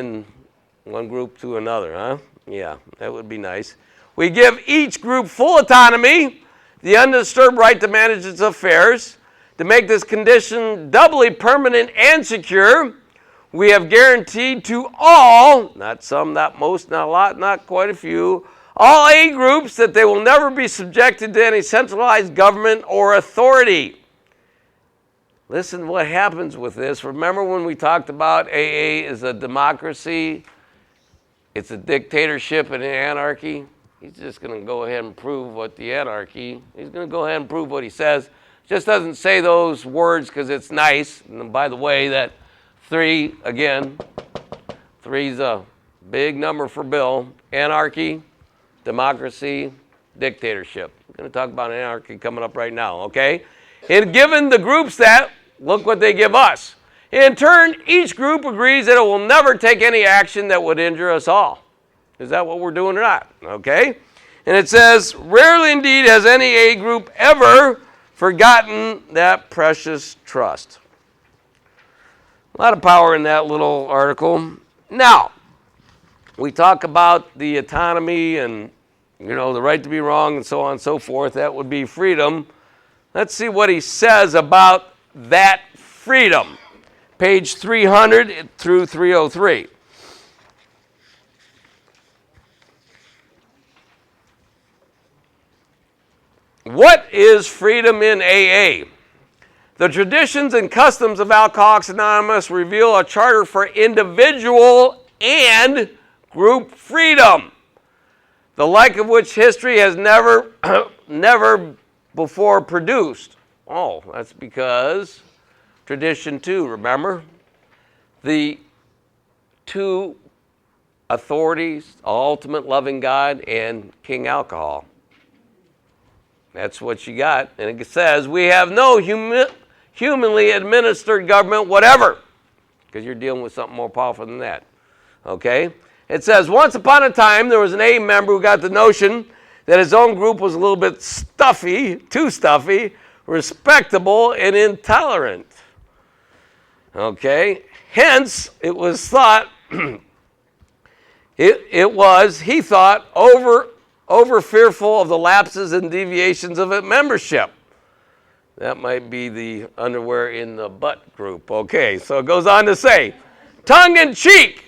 in one group to another, huh? Yeah, that would be nice. We give each group full autonomy, the undisturbed right to manage its affairs. To make this condition doubly permanent and secure, we have guaranteed to all, not some, not most, not a lot, not quite a few, all A groups that they will never be subjected to any centralized government or authority. Listen to what happens with this. Remember when we talked about AA is a democracy, it's a dictatorship and an anarchy? He's just going to go ahead and prove what the anarchy, he's going to go ahead and prove what he says. Just doesn't say those words because it's nice. And by the way, that 3, again, 3's a big number for Bill. Anarchy, democracy, dictatorship. We're going to talk about anarchy coming up right now, okay? And given the groups that, look what they give us. In turn, each group agrees that it will never take any action that would injure us all. Is that what we're doing or not? Okay? And it says, rarely indeed has any A group ever forgotten that precious trust. A lot of power in that little article. Now, we talk about the autonomy and, the right to be wrong and so on and so forth. That would be freedom. Let's see what he says about that freedom. Page 300 through 303. What is freedom in AA? The traditions and customs of Alcoholics Anonymous reveal a charter for individual and group freedom, the like of which history has never before produced. Oh, that's because tradition 2, remember? The 2 authorities, ultimate loving God and King Alcohol. That's what you got. And it says, we have no humanly administered government whatever, because you're dealing with something more powerful than that. Okay? It says, once upon a time, there was an A member who got the notion that his own group was a little bit stuffy, too stuffy, respectable, and intolerant. Okay? Hence, it was thought, he thought, over fearful of the lapses and deviations of its membership. That might be the underwear in the butt group. Okay, so it goes on to say, tongue in cheek,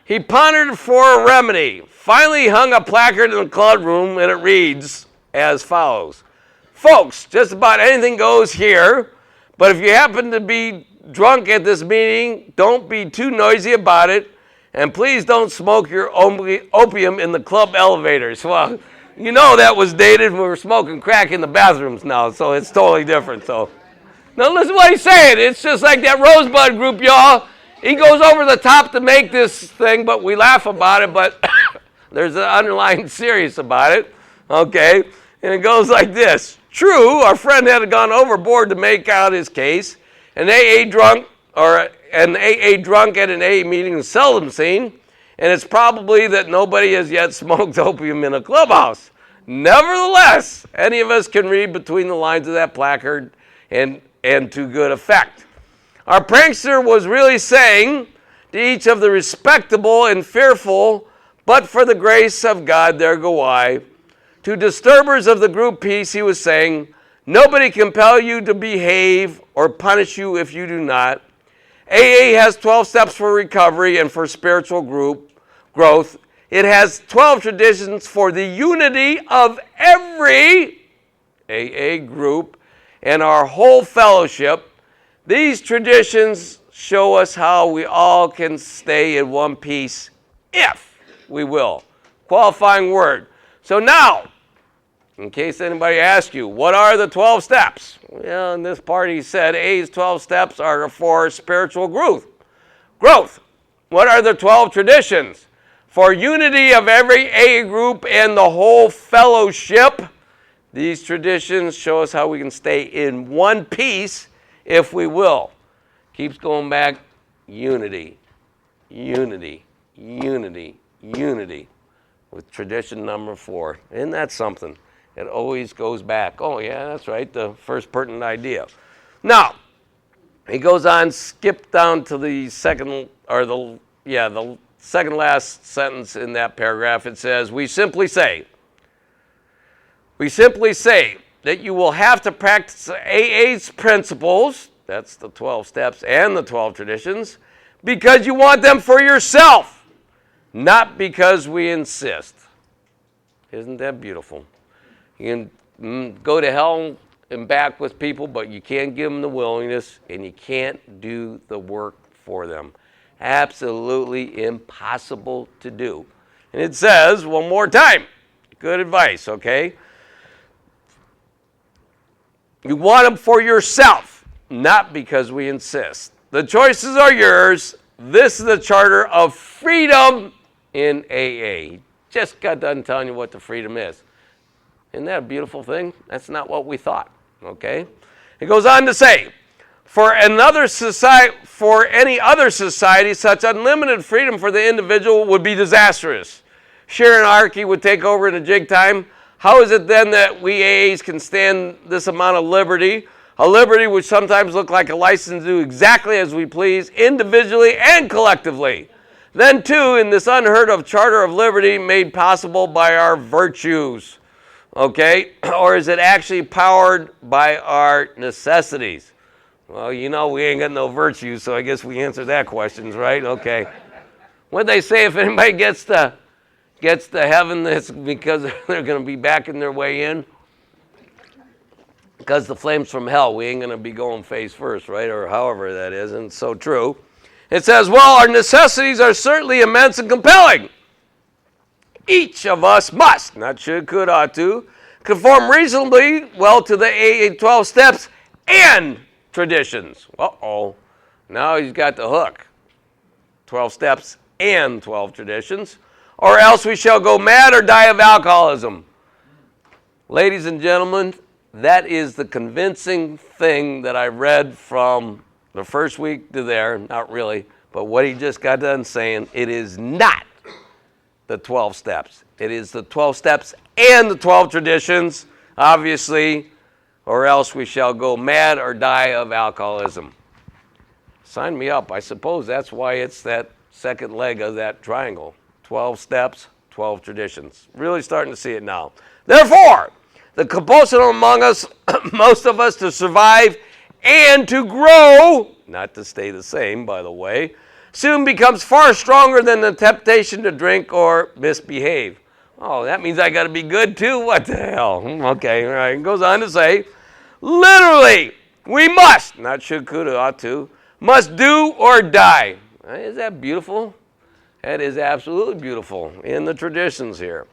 he pondered for a remedy. Finally, he hung a placard in the club room, and it reads as follows. Folks, just about anything goes here, but if you happen to be drunk at this meeting, don't be too noisy about it, and please don't smoke your opium in the club elevators. Well, that was dated when we were smoking crack in the bathrooms now, so it's totally different. So, now listen to what he's saying. It's just like that Rosebud group, y'all. He goes over the top to make this thing, but we laugh about it, but there's an underlying serious about it. Okay? And it goes like this. True, our friend had gone overboard to make out his case. An AA drunk at an AA meeting is seldom seen, and it's probably that nobody has yet smoked opium in a clubhouse. Nevertheless, any of us can read between the lines of that placard and to good effect. Our prankster was really saying to each of the respectable and fearful, but for the grace of God, there go I. To disturbers of the group peace, he was saying, nobody can compel you to behave or punish you if you do not. AA has 12 steps for recovery and for spiritual growth. It has 12 traditions for the unity of every AA group and our whole fellowship. These traditions show us how we all can stay in one piece if we will. Qualifying word. So now, in case anybody asks you, what are the 12 steps? Well, in this part he said A's 12 steps are for spiritual growth. What are the 12 traditions? For unity of every A group and the whole fellowship. These traditions show us how we can stay in one piece if we will. Keeps going back, unity, unity, unity, unity. With tradition number 4. Isn't that something? It always goes back. Oh, yeah, that's right, the first pertinent idea. Now, he goes on, skip down to the second, or the the second last sentence in that paragraph, it says, we simply say that you will have to practice AA's principles, that's the 12 steps and the 12 traditions, because you want them for yourself, not because we insist. Isn't that beautiful? You can go to hell and back with people, but you can't give them the willingness, and you can't do the work for them. Absolutely impossible to do. And it says, one more time, good advice, okay? You want them for yourself, not because we insist. The choices are yours. This is the charter of freedom in AA. Just got done telling you what the freedom is. Isn't that a beautiful thing? That's not what we thought, okay? It goes on to say, for any other society, such unlimited freedom for the individual would be disastrous. Sheer anarchy would take over in a jig time. How is it then that we AAs can stand this amount of liberty? A liberty which sometimes looks like a license to do exactly as we please, individually and collectively. Then too, in this unheard of charter of liberty made possible by our virtues. Okay? Or is it actually powered by our necessities? Well, you know we ain't got no virtues, so I guess we answered that question, right? Okay. What'd they say, if anybody gets to heaven, it's because they're going to be backing their way in? Because the flames from hell, we ain't going to be going face first, right? Or however that is, and it's so true. It says, well, our necessities are certainly immense and compelling. Each of us must, not should, could, ought to, conform reasonably well to the AA 12 steps and traditions. Uh-oh. Now he's got the hook. 12 steps and 12 traditions. Or else we shall go mad or die of alcoholism. Ladies and gentlemen, that is the convincing thing that I read from the first week to there. Not really, but what he just got done saying, it is not the 12 steps. It is the 12 steps and the 12 traditions, obviously, or else we shall go mad or die of alcoholism. Sign me up. I suppose that's why it's that second leg of that triangle. 12 steps, 12 traditions. Really starting to see it now. Therefore, the compulsion among us, most of us, to survive and to grow, not to stay the same, by the way, soon becomes far stronger than the temptation to drink or misbehave. Oh, that means I got to be good too? What the hell? Okay, all right. It goes on to say, literally, we must, not should, could, or ought to, must do or die. Is that beautiful? That is absolutely beautiful in the traditions here.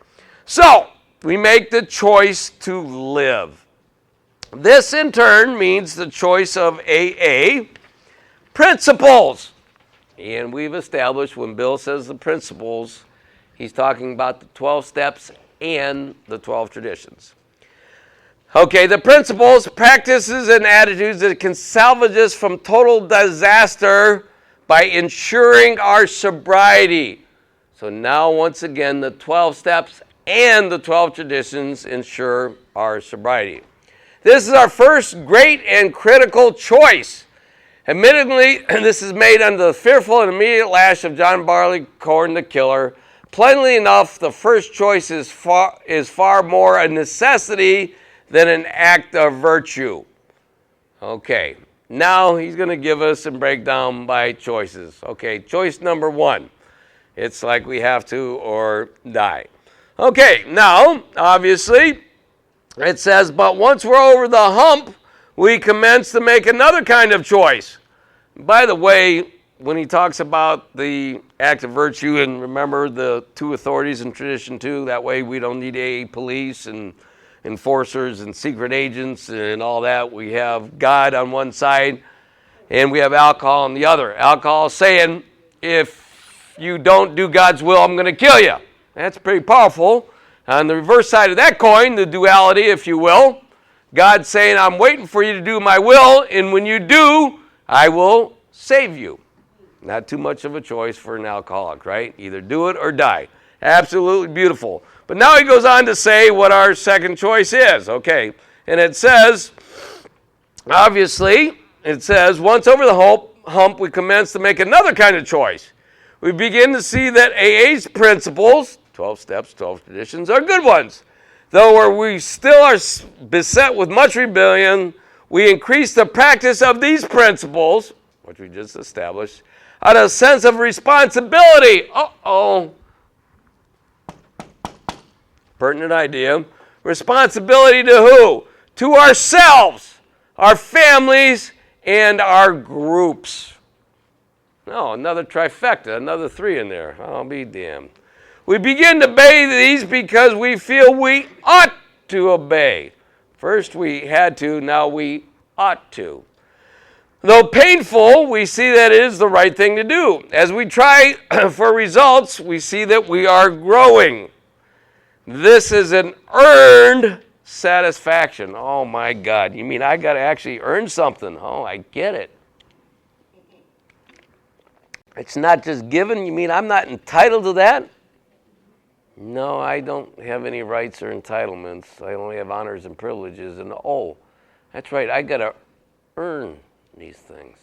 So, we make the choice to live. This, in turn, means the choice of AA principles. And we've established when Bill says the principles, he's talking about the 12 steps and the 12 traditions. Okay, the principles, practices, and attitudes that can salvage us from total disaster by ensuring our sobriety. So now, once again, the 12 steps and the 12 traditions ensure our sobriety. This is our first great and critical choice. Admittedly, this is made under the fearful and immediate lash of John Barleycorn the Killer. Plainly enough, the first choice is far more a necessity than an act of virtue. Okay, now he's going to give us and break down by choices. Okay, choice number 1. It's like we have to or die. Okay, now, obviously, it says, but once we're over the hump, we commence to make another kind of choice. By the way, when he talks about the act of virtue, and remember the 2 authorities in tradition 2, that way we don't need AA police and enforcers and secret agents and all that. We have God on one side, and we have alcohol on the other. Alcohol saying, if you don't do God's will, I'm going to kill you. That's pretty powerful. On the reverse side of that coin, the duality, if you will, God's saying, I'm waiting for you to do my will, and when you do, I will save you. Not too much of a choice for an alcoholic, right? Either do it or die. Absolutely beautiful. But now he goes on to say what our second choice is, okay? And it says, obviously, it says, once over the hump, we commence to make another kind of choice. we begin to see that AA's principles, 12 steps, 12 traditions, are good ones. Though where we still are beset with much rebellion, we increase the practice of these principles, which we just established, out of a sense of responsibility. Pertinent idea. Responsibility to who? To ourselves, our families, and our groups. No, another trifecta, another 3 in there. I'll be damned. We begin to obey these because we feel we ought to obey. First we had to, now we ought to. Though painful, we see that it is the right thing to do. As we try for results, we see that we are growing. This is an earned satisfaction. Oh my God, you mean I got to actually earn something? Oh, I get it. It's not just given. You mean I'm not entitled to that? No, I don't have any rights or entitlements. I only have honors and privileges. And that's right, I got to earn these things.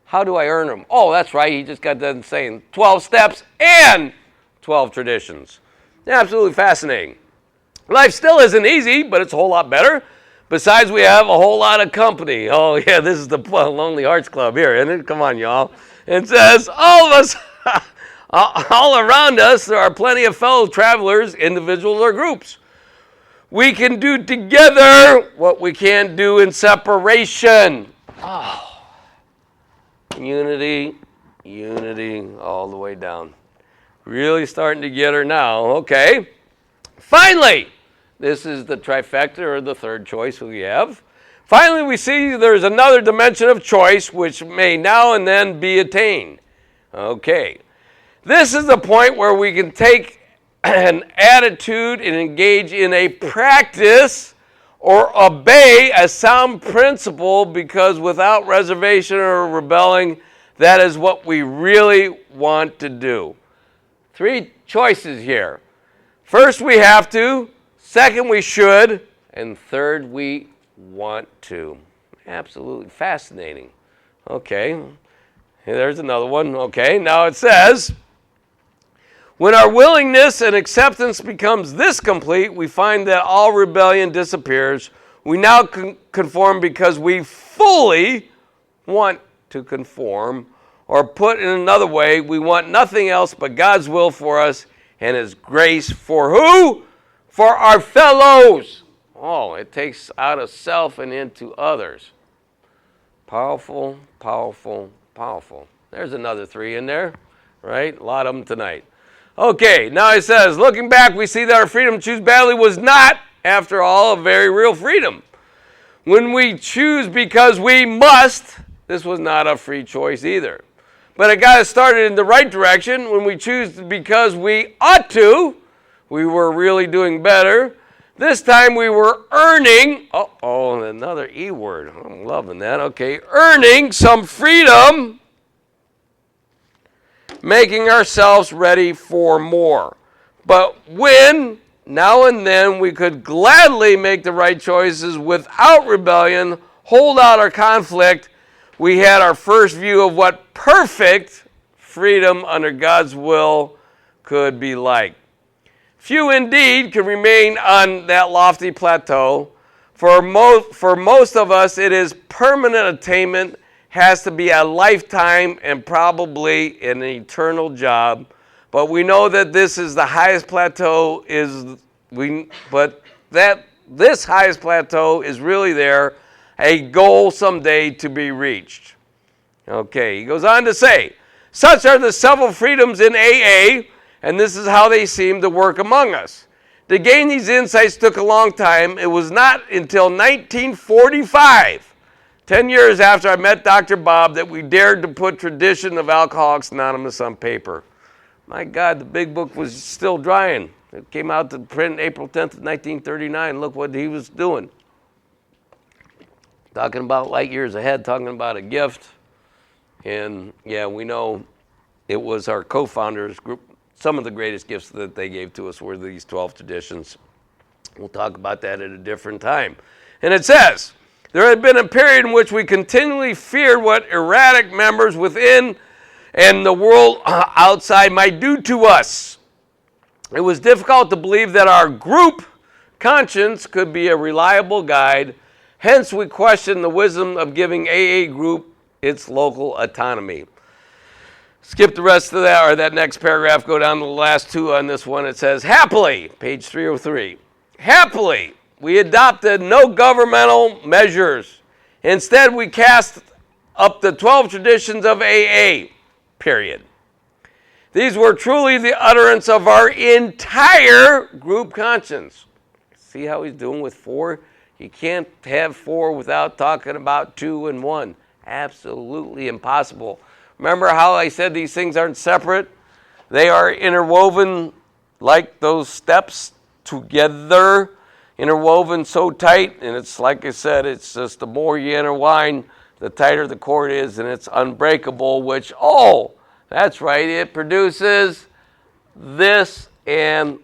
How do I earn them? Oh, that's right, he just got done saying 12 steps and 12 traditions. Absolutely fascinating. Life still isn't easy, but it's a whole lot better. Besides, we have a whole lot of company. Oh, yeah, this is the Lonely Hearts Club here, isn't it? Come on, y'all. It says, all of us, all around us, there are plenty of fellow travelers, individuals or groups. We can do together what we can't do in separation. Unity all the way down. Really starting to get her now. Okay. Finally, this is the trifecta or the third choice we have. Finally, we see there's another dimension of choice which may now and then be attained. Okay. This is the point where we can take an attitude and engage in a practice or obey a sound principle because without reservation or rebelling, that is what we really want to do. 3 choices here. First, we have to. Second, we should. And third, we want to. Absolutely fascinating. Okay. There's another one. Okay. Now it says, when our willingness and acceptance becomes this complete, we find that all rebellion disappears. We now conform because we fully want to conform. Or put in another way, we want nothing else but God's will for us and His grace for who? For our fellows. Oh, it takes out of self and into others. Powerful, powerful, powerful. There's another 3 in there, right? A lot of them tonight. Okay, now it says, looking back, we see that our freedom to choose badly was not, after all, a very real freedom. When we choose because we must, this was not a free choice either. But it got us started in the right direction. When we choose because we ought to, we were really doing better. This time we were earning, another E word. I'm loving that. Okay, earning some freedom, making ourselves ready for more. But when, now and then, we could gladly make the right choices without rebellion, hold out our conflict, we had our first view of what perfect freedom under God's will could be like. Few indeed can remain on that lofty plateau. For most of us, it is permanent attainment, has to be a lifetime and probably an eternal job. But we know that this is the highest plateau this highest plateau is really there, a goal someday to be reached. Okay, he goes on to say, such are the several freedoms in AA, and this is how they seem to work among us. To gain these insights took a long time. It was not until 1945, 10 years after I met Dr. Bob, that we dared to put Tradition of Alcoholics Anonymous on paper. My God, the big book was still drying. It came out to print April 10th of 1939. Look what he was doing. Talking about light years ahead, talking about a gift. And yeah, we know it was our co-founders group. Some of the greatest gifts that they gave to us were these 12 traditions. We'll talk about that at a different time. And it says, there had been a period in which we continually feared what erratic members within and the world outside might do to us. It was difficult to believe that our group conscience could be a reliable guide. Hence, we questioned the wisdom of giving AA group its local autonomy. Skip the rest of that, or that next paragraph, go down to the last two on this one. It says, happily, page 303, happily, we adopted no governmental measures. Instead, we cast up the 12 traditions of AA, period. These were truly the utterance of our entire group conscience. See how he's doing with 4? You can't have 4 without talking about 2 and 1. Absolutely impossible. Remember how I said these things aren't separate? They are interwoven like those steps together, interwoven so tight, and it's like I said, it's just the more you intertwine, the tighter the cord is, and it's unbreakable, which, oh, that's right, it produces this and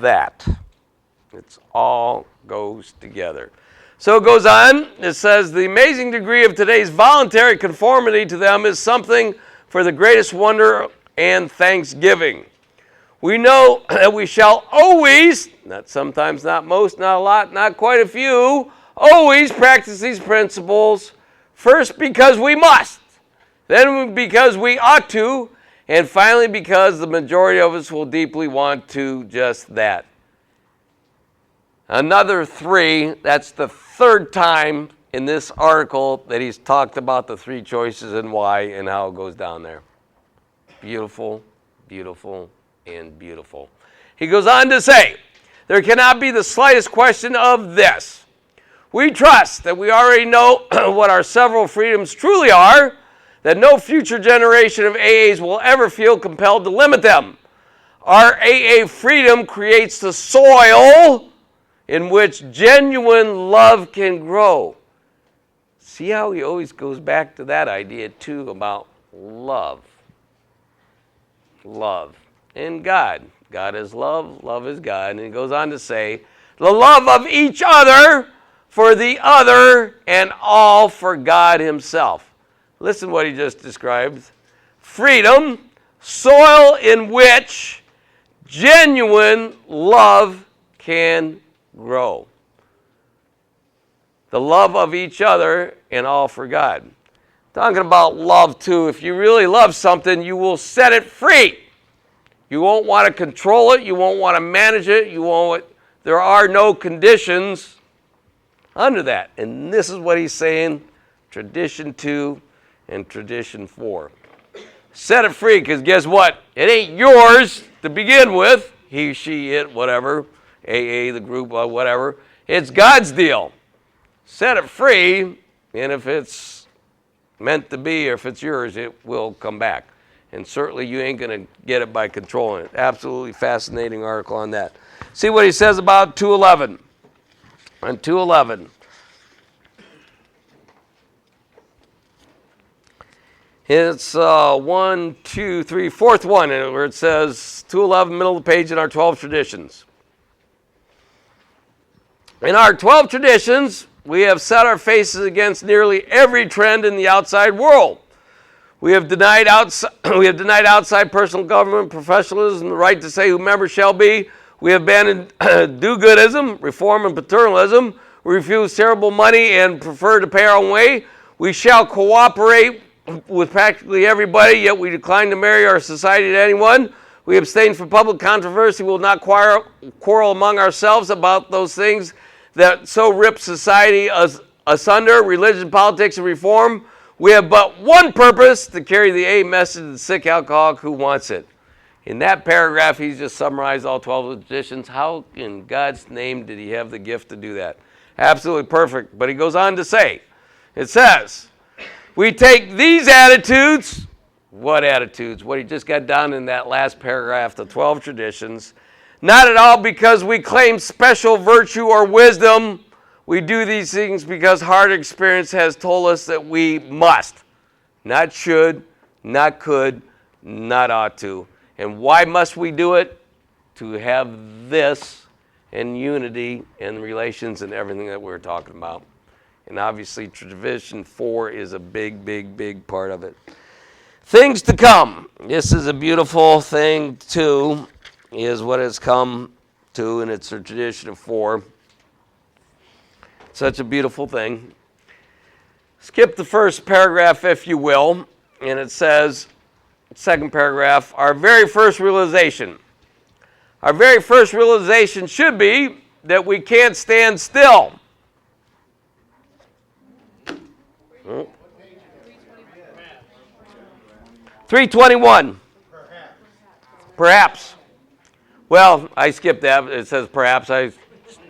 that. It's all goes together. So it goes on, it says, the amazing degree of today's voluntary conformity to them is something for the greatest wonder and thanksgiving. We know that we shall always, not sometimes, not most, not a lot, not quite a few, always practice these principles, first because we must, then because we ought to, and finally because the majority of us will deeply want to just that. Another 3, that's the 3rd time in this article that he's talked about the 3 choices and why and how it goes down there. Beautiful, beautiful, and beautiful. He goes on to say, there cannot be the slightest question of this. We trust that we already know what our several freedoms truly are, that no future generation of AAs will ever feel compelled to limit them. Our AA freedom creates the soil in which genuine love can grow. See how he always goes back to that idea too about love. Love. And God. God is love, love is God. And he goes on to say, the love of each other for the other and all for God himself. Listen what he just described. Freedom, soil in which genuine love can grow. The love of each other and all for God. Talking about love too, if you really love something, you will set it free. You won't want to control it, you won't want to manage it, there are no conditions under that. And this is what he's saying, tradition 2 and tradition 4. Set it free, because guess what? It ain't yours to begin with. He, she, it, whatever. AA, the group, whatever. It's God's deal. Set it free, and if it's meant to be, or if it's yours, it will come back. And certainly you ain't going to get it by controlling it. Absolutely fascinating article on that. See what he says about 211. On 211. It's 1, 2, 3, fourth one, where it says 211, middle of the page in our 12 traditions. In our 12 traditions, we have set our faces against nearly every trend in the outside world. We have denied outside personal government, professionalism, the right to say who members shall be. We have abandoned do-goodism, reform, and paternalism. We refuse terrible money and prefer to pay our own way. We shall cooperate with practically everybody, yet we decline to marry our society to anyone. We abstain from public controversy. We will not quarrel among ourselves about those things that so rip society asunder, religion, politics, and reform. We have but one purpose, to carry the A message to the sick alcoholic who wants it. In that paragraph, he's just summarized all 12 of the traditions. How in God's name did he have the gift to do that? Absolutely perfect. But he goes on to say, it says, we take these attitudes, what attitudes? What he just got down in that last paragraph, the 12 traditions, not at all because we claim special virtue or wisdom. We do these things because hard experience has told us that we must. Not should, not could, not ought to. And why must we do it? To have this and unity and relations and everything that we're talking about. And obviously tradition 4 is a big, big, big part of it. Things to come. This is a beautiful thing, too, is what it's come to, and it's a tradition of 4. Such a beautiful thing. Skip the first paragraph, if you will, and it says, second paragraph, our very first realization. Our very first realization should be that we can't stand still. 321. Perhaps. Well, I skipped that. It says perhaps. I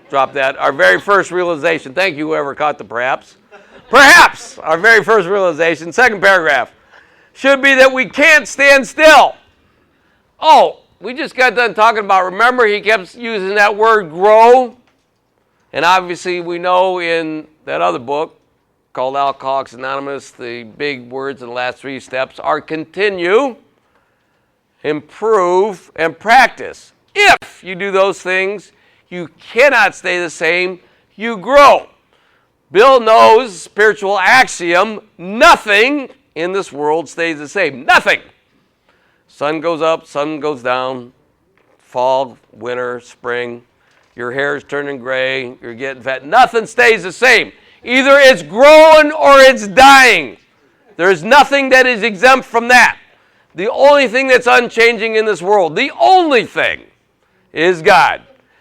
dropped that. Our very first realization. Thank you, whoever caught the perhaps. Perhaps our very first realization, second paragraph, should be that we can't stand still. Oh, we just got done talking about, remember he kept using that word grow? And obviously we know in that other book called Alcoholics Anonymous, the big words in the last 3 steps are continue, improve, and practice. If you do those things, you cannot stay the same, you grow. Bill knows spiritual axiom, nothing in this world stays the same. Nothing. Sun goes up, sun goes down, fall, winter, spring, your hair is turning gray, you're getting fat. Nothing stays the same. Either it's growing or it's dying. There's nothing that is exempt from that. The only thing that's unchanging in this world, the only thing, is God.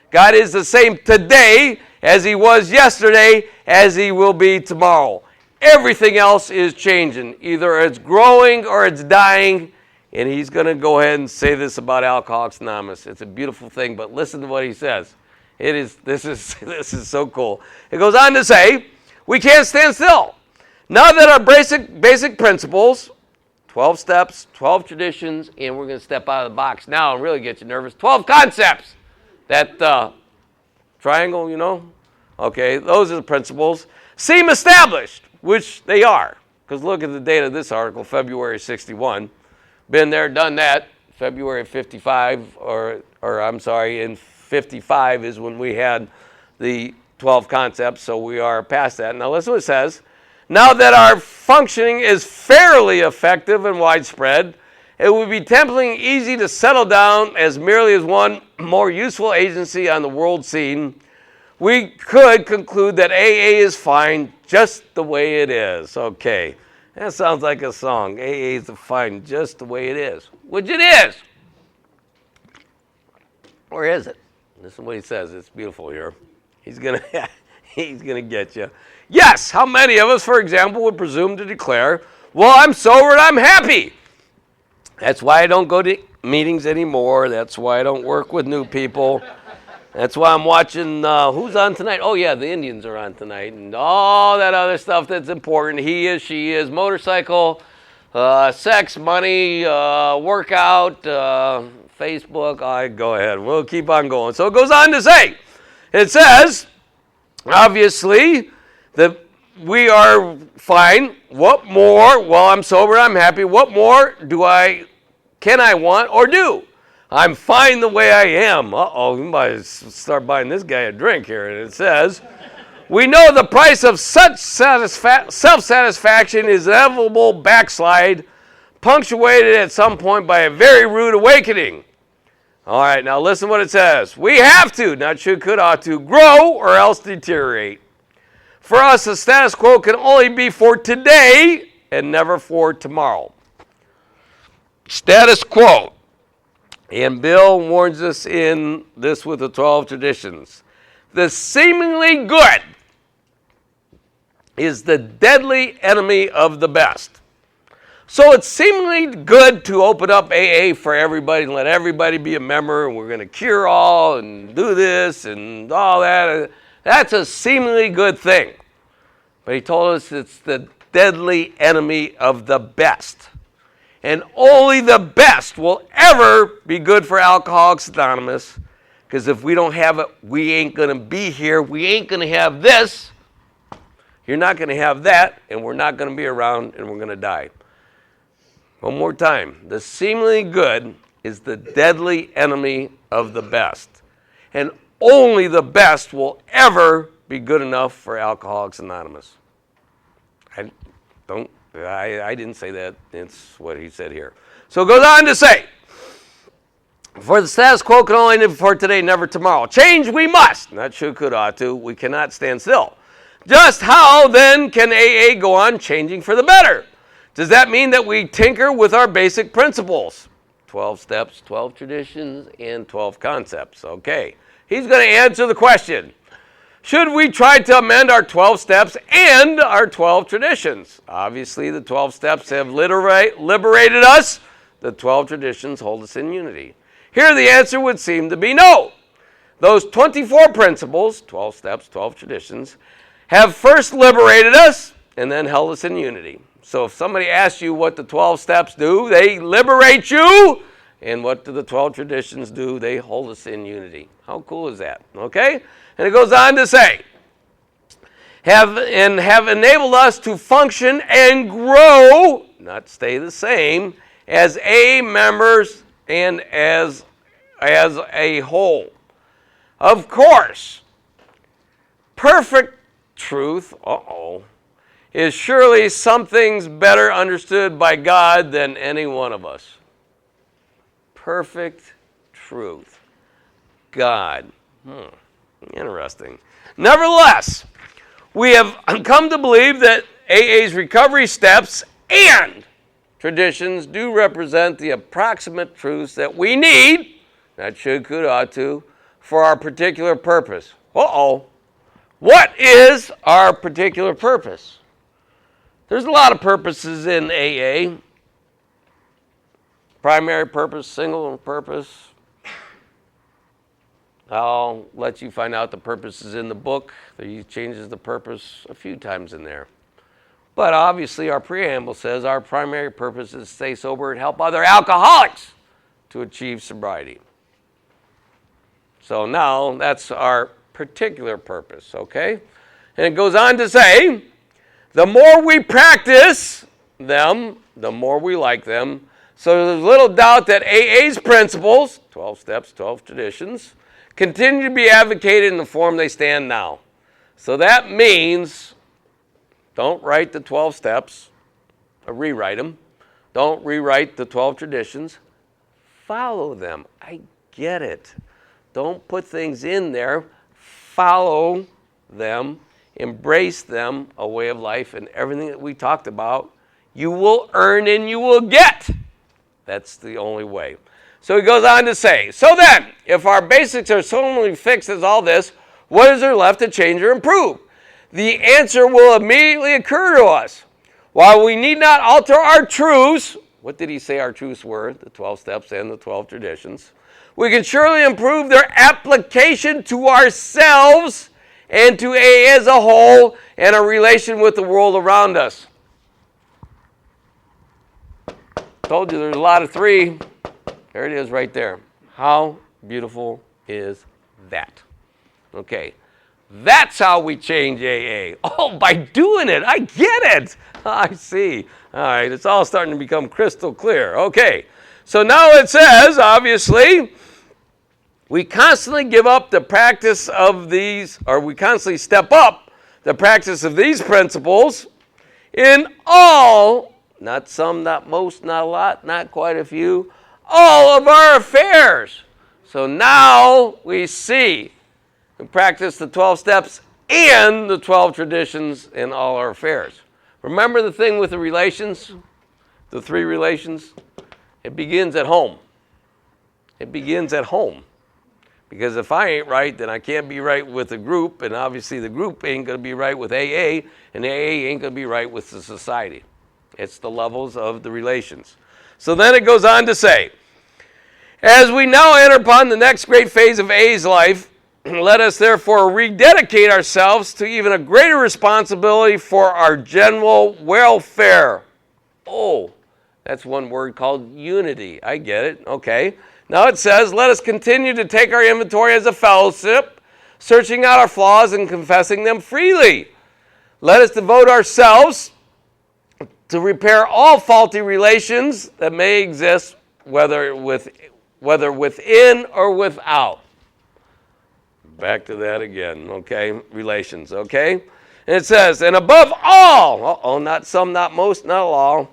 God is the same today as he was yesterday, as he will be tomorrow. Everything else is changing. Either it's growing or it's dying. And he's going to go ahead and say this about Alcoholics Anonymous. It's a beautiful thing, but listen to what he says. This is so cool. It goes on to say, we can't stand still. Now that our basic principles, 12 steps, 12 traditions, and we're going to step out of the box now and really get you nervous. 12 concepts. That triangle, you know? Okay, those are the principles. Seem established, which they are. Because look at the date of this article, February 61. Been there, done that. February 55, in 55 is when we had the 12 concepts, so we are past that. Now listen to what it says. Now that our functioning is fairly effective and widespread, it would be tempting easy to settle down as merely as one more useful agency on the world scene. We could conclude that AA is fine just the way it is. Okay, that sounds like a song. AA is fine just the way it is, which it is. Or is it? This is what he says. It's beautiful here. He's gonna get you. Yes, how many of us, for example, would presume to declare, well, I'm sober and I'm happy. That's why I don't go to meetings anymore. That's why I don't work with new people. That's why I'm watching, who's on tonight? Oh, yeah, the Indians are on tonight. And all that other stuff that's important. He is, she is, motorcycle, sex, money, workout, Facebook. Go ahead. We'll keep on going. So it goes on to say, it says, obviously, that we are fine. What more? Well, I'm sober, I'm happy. What more can I want or do? I'm fine the way I am. Uh-oh, we might start buying this guy a drink here. And it says, we know the price of such self-satisfaction is inevitable backslide, punctuated at some point by a very rude awakening. All right, now listen to what it says. We have to, not should, could, ought to, grow or else deteriorate. For us, the status quo can only be for today and never for tomorrow. Status quo. And Bill warns us in this with the 12 traditions. The seemingly good is the deadly enemy of the best. So it's seemingly good to open up AA for everybody and let everybody be a member, and we're going to cure all and do this and all that. That's a seemingly good thing. But he told us it's the deadly enemy of the best. And only the best will ever be good for Alcoholics Anonymous, because if we don't have it, we ain't going to be here. We ain't going to have this. You're not going to have that, and we're not going to be around, and we're going to die. One more time. The seemingly good is the deadly enemy of the best. And only the best will ever be good enough for Alcoholics Anonymous. I didn't say that. It's what he said here. So it goes on to say, for the status quo can only live for today, never tomorrow. Change we must. Not should, could, ought to. We cannot stand still. Just how, then, can AA go on changing for the better? Does that mean that we tinker with our basic principles? 12 steps, 12 traditions, and 12 concepts. Okay. He's going to answer the question. Should we try to amend our 12 steps and our 12 traditions? Obviously, the 12 steps have liberated us. The 12 traditions hold us in unity. Here, the answer would seem to be no. Those 24 principles, 12 steps, 12 traditions, have first liberated us and then held us in unity. So if somebody asks you what the 12 steps do, they liberate you. And what do the 12 traditions do? They hold us in unity. How cool is that? Okay? And it goes on to say, have enabled us to function and grow, not stay the same, as AA members and as a whole. Of course, perfect truth, is surely something's better understood by God than any one of us. Perfect truth. God. Interesting. Nevertheless, we have come to believe that AA's recovery steps and traditions do represent the approximate truths that we need, not should, could, ought to, for our particular purpose. What is our particular purpose? There's a lot of purposes in AA. Primary purpose, single purpose. I'll let you find out the purposes in the book. He changes the purpose a few times in there. But obviously our preamble says our primary purpose is to stay sober and help other alcoholics to achieve sobriety. So now that's our particular purpose, okay? And it goes on to say, the more we practice them, the more we like them. So there's little doubt that AA's principles, 12 steps, 12 traditions, continue to be advocated in the form they stand now. So that means don't write the 12 steps, or rewrite them. Don't rewrite the 12 traditions. Follow them. I get it. Don't put things in there. Follow them. Embrace them, a way of life, and everything that we talked about. You will earn and you will get. That's the only way. So he goes on to say, so then, if our basics are so only fixed as all this, what is there left to change or improve? The answer will immediately occur to us. While we need not alter our truths, what did he say our truths were? The 12 steps and the 12 traditions. We can surely improve their application to ourselves and to AA as a whole and our relation with the world around us. Told you there's a lot of three. There it is right there. How beautiful is that? Okay. That's how we change AA. Oh, by doing it. I get it. I see. All right. It's all starting to become crystal clear. Okay. So now it says, obviously, we constantly give up the practice of these, or we constantly step up the practice of these principles in all, not some, not most, not a lot, not quite a few, all of our affairs. So now we see and practice the 12 steps and the 12 traditions in all our affairs. Remember the thing with the relations, the three relations? It begins at home. It begins at home. Because if I ain't right, then I can't be right with the group, and obviously the group ain't going to be right with AA, and AA ain't going to be right with the society. It's the levels of the relations. So then it goes on to say, as we now enter upon the next great phase of AA's life, let us therefore rededicate ourselves to even a greater responsibility for our general welfare. Oh, that's one word called unity. I get it. Okay. Now it says, let us continue to take our inventory as a fellowship, searching out our flaws and confessing them freely. Let us devote ourselves to repair all faulty relations that may exist, whether within or without. Back to that again, okay? Relations, okay? And it says, and above all, not some, not most, not all,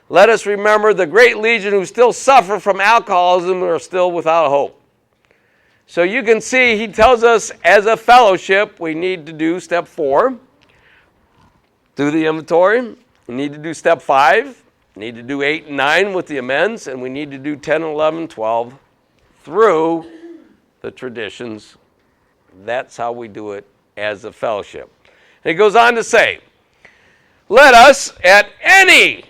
let us remember the great legion who still suffer from alcoholism and are still without hope. So you can see he tells us as a fellowship we need to do step 4, do the inventory. We need to do step 5, need to do 8 and 9 with the amends, and we need to do 10, 11, 12 through the traditions. That's how we do it as a fellowship. And it goes on to say, let us at any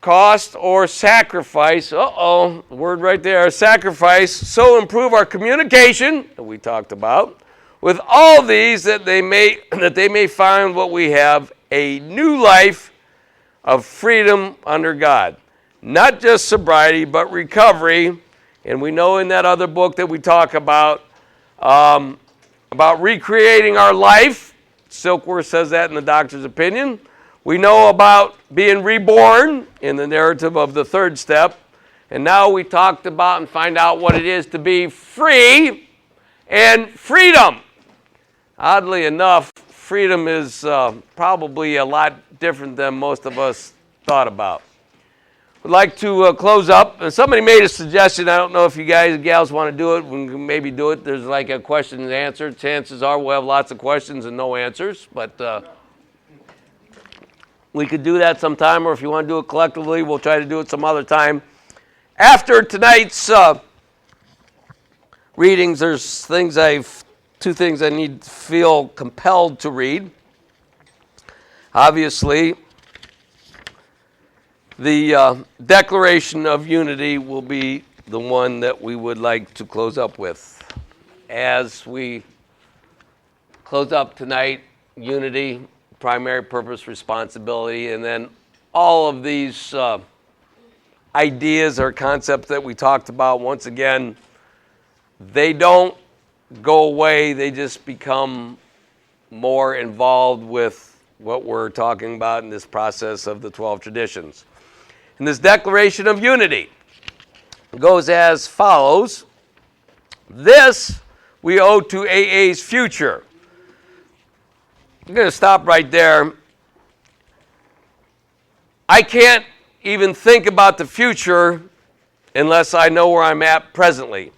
cost or sacrifice, word right there, sacrifice, so improve our communication that we talked about with all these that they may find what we have, a new life of freedom under God. Not just sobriety, but recovery. And we know in that other book that we talk about recreating our life. Silkworth says that in the Doctor's Opinion. We know about being reborn in the narrative of the 3rd step. And now we talked about and find out what it is to be free and freedom. Oddly enough, freedom is probably a lot different than most of us thought about. I'd like to close up. And somebody made a suggestion. I don't know if you guys and gals want to do it. We can maybe do it. There's like a question and answer. Chances are we'll have lots of questions and no answers. But we could do that sometime. Or if you want to do it collectively, we'll try to do it some other time. After tonight's readings, there's two things I need to feel compelled to read. Obviously, the Declaration of Unity will be the one that we would like to close up with. As we close up tonight, unity, primary purpose, responsibility, and then all of these ideas or concepts that we talked about, once again, they don't go away, they just become more involved with what we're talking about in this process of the 12 traditions. And this Declaration of Unity goes as follows. This we owe to AA's future. I'm going to stop right there. I can't even think about the future unless I know where I'm at presently.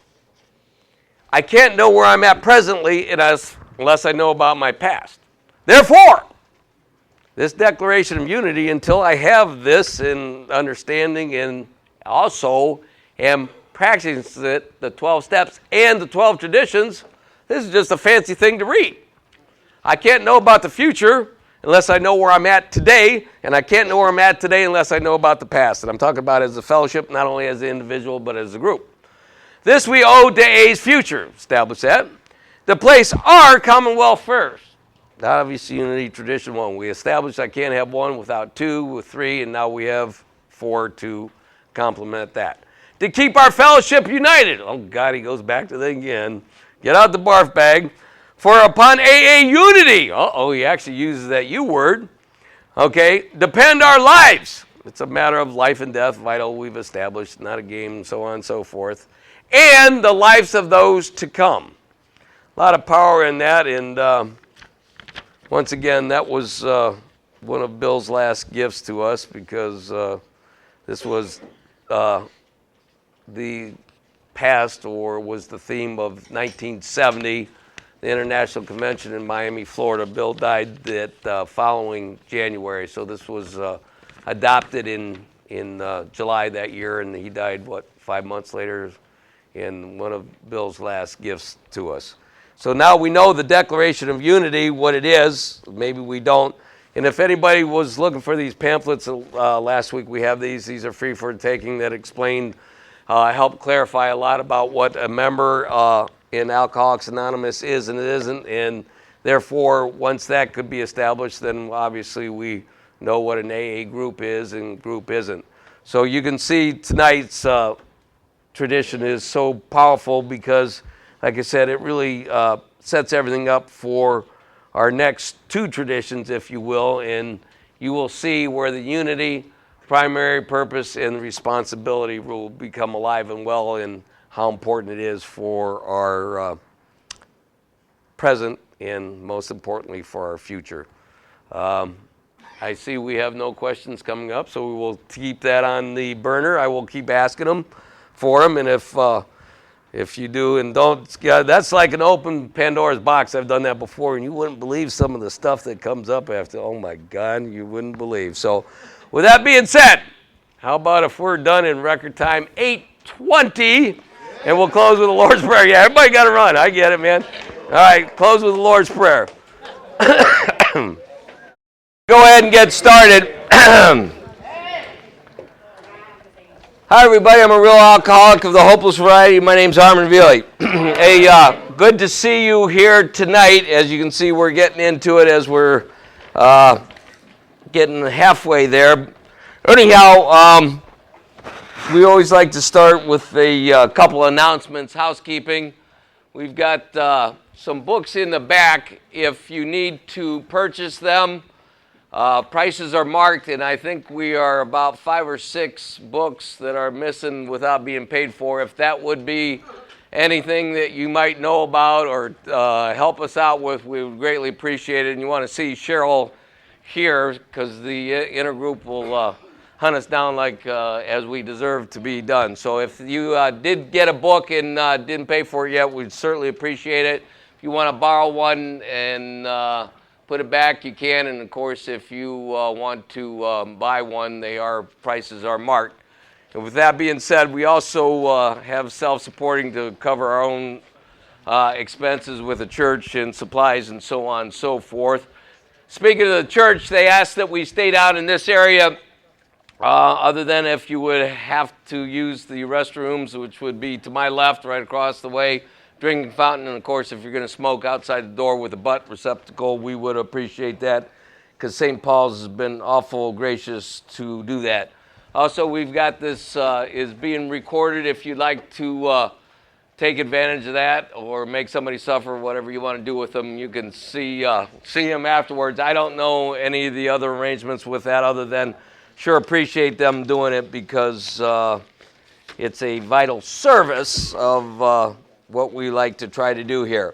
I can't know where I'm at presently unless I know about my past. Therefore, this Declaration of Unity, until I have this in understanding and also am practicing it, the 12 steps and the 12 traditions, this is just a fancy thing to read. I can't know about the future unless I know where I'm at today, and I can't know where I'm at today unless I know about the past. And I'm talking about as a fellowship, not only as an individual, but as a group. This we owe to A's future. Establish that. To place our commonwealth first. Obviously, unity, tradition 1. We established I can't have 1 without 2, with 3, and now we have 4 to complement that. To keep our fellowship united. Oh, God, he goes back to that again. Get out the barf bag. For upon AA unity. He actually uses that U word. Okay, depend our lives. It's a matter of life and death, vital, we've established, not a game, and so on and so forth. And the lives of those to come. A lot of power in that, and once again, that was one of Bill's last gifts to us, because this was the past, or was the theme of 1970, the International Convention in Miami, Florida. Bill died that following January, so this was adopted in July that year, and he died, 5 months later, in one of Bill's last gifts to us. So now we know the Declaration of Unity, what it is. Maybe we don't. And if anybody was looking for these pamphlets last week, we have these. These are free for taking, that explained, help clarify a lot about what a member in Alcoholics Anonymous is and it isn't. And therefore, once that could be established, then obviously we know what an AA group is and group isn't. So you can see tonight's tradition is so powerful because, like I said, it really sets everything up for our next 2 traditions, if you will, and you will see where the unity, primary purpose, and responsibility will become alive and well, and how important it is for our present and, most importantly, for our future. I see we have no questions coming up, so we will keep that on the burner. I will keep asking them for them, and if you do and don't, that's like an open Pandora's box. I've done that before, and you wouldn't believe some of the stuff that comes up after. Oh my God, you wouldn't believe. So, with that being said, how about if we're done in record time, 8:20, and we'll close with the Lord's Prayer. Yeah, everybody got to run. I get it, man. All right, close with the Lord's Prayer. Go ahead and get started. Hi, everybody. I'm a real alcoholic of the hopeless variety. My name's Harmon. Good to see you here tonight. As you can see, we're getting into it as we're getting halfway there. Anyhow, we always like to start with a couple announcements, housekeeping. We've got some books in the back if you need to purchase them. Prices are marked, and I think we are about 5 or 6 books that are missing without being paid for. If that would be anything that you might know about or help us out with, we would greatly appreciate it. And you want to see Cheryl here because the intergroup will hunt us down like as we deserve to be done. So if you did get a book and didn't pay for it yet, we'd certainly appreciate it. If you want to borrow one and put it back, you can, and of course, if you want to buy one, prices are marked. And with that being said, we also have self-supporting to cover our own expenses with the church and supplies and so on and so forth. Speaking of the church, they asked that we stay down in this area, other than if you would have to use the restrooms, which would be to my left, right across the way. Drinking fountain, and of course, if you're going to smoke outside the door with a butt receptacle, we would appreciate that because St. Paul's has been awful gracious to do that. Also, we've got this is being recorded. If you'd like to take advantage of that or make somebody suffer, whatever you want to do with them, you can see them afterwards. I don't know any of the other arrangements with that other than sure appreciate them doing it because it's a vital service of what we like to try to do here.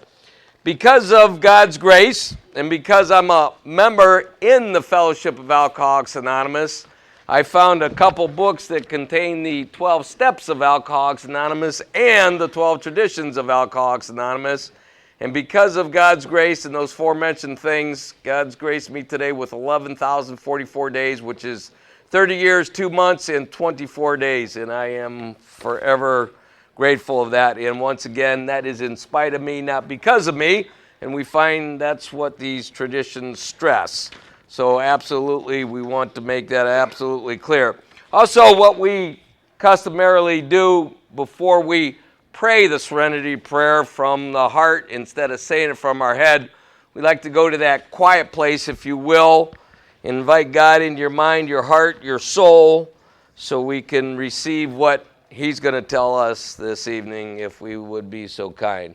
Because of God's grace, and because I'm a member in the Fellowship of Alcoholics Anonymous, I found a couple books that contain the 12 steps of Alcoholics Anonymous and the 12 traditions of Alcoholics Anonymous. And because of God's grace and those aforementioned things, God's graced me today with 11,044 days, which is 30 years, 2 months, and 24 days. And I am forever grateful of that, and once again, that is in spite of me, not because of me, and we find that's what these traditions stress. So absolutely, we want to make that absolutely clear. Also, what we customarily do before we pray the Serenity Prayer from the heart instead of saying it from our head, we like to go to that quiet place, if you will, invite God into your mind, your heart, your soul, so we can receive what He's going to tell us this evening, if we would be so kind.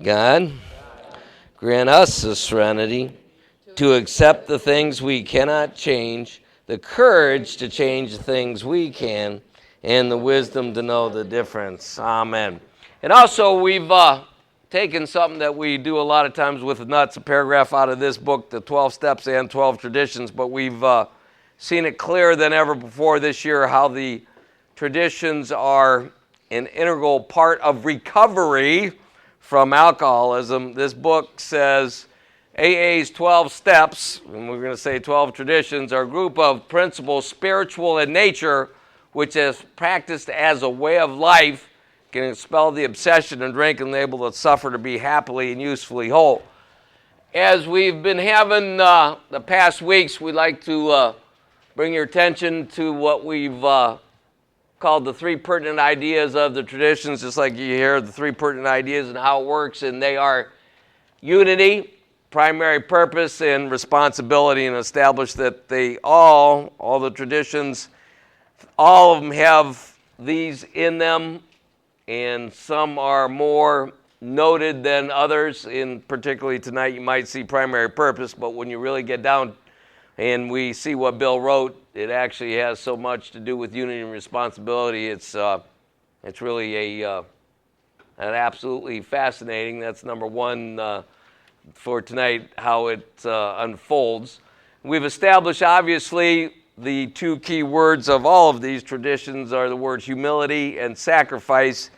God, grant us the serenity to accept the things we cannot change, the courage to change the things we can, and the wisdom to know the difference. Amen. And also, we've taken something that we do a lot of times with nuts, a paragraph out of this book, the 12 Steps and 12 Traditions, but we've seen it clearer than ever before this year how the traditions are an integral part of recovery from alcoholism. This book says AA's 12 Steps, and we're going to say 12 Traditions, are a group of principles, spiritual in nature, which is practiced as a way of life, can expel the obsession and drink and enable the sufferer to be happily and usefully whole. As we've been having the past weeks, we'd like to bring your attention to what we've called the 3 pertinent ideas of the traditions, just like you hear the 3 pertinent ideas and how it works, and they are unity, primary purpose, and responsibility, and establish that they all the traditions, all of them have these in them, and some are more noted than others. In particularly tonight, you might see primary purpose, but when you really get down and we see what Bill wrote, it actually has so much to do with unity and responsibility. It's really a and absolutely fascinating. That's number one for tonight, how it unfolds. We've established, obviously, the two key words of all of these traditions are the words humility and sacrifice.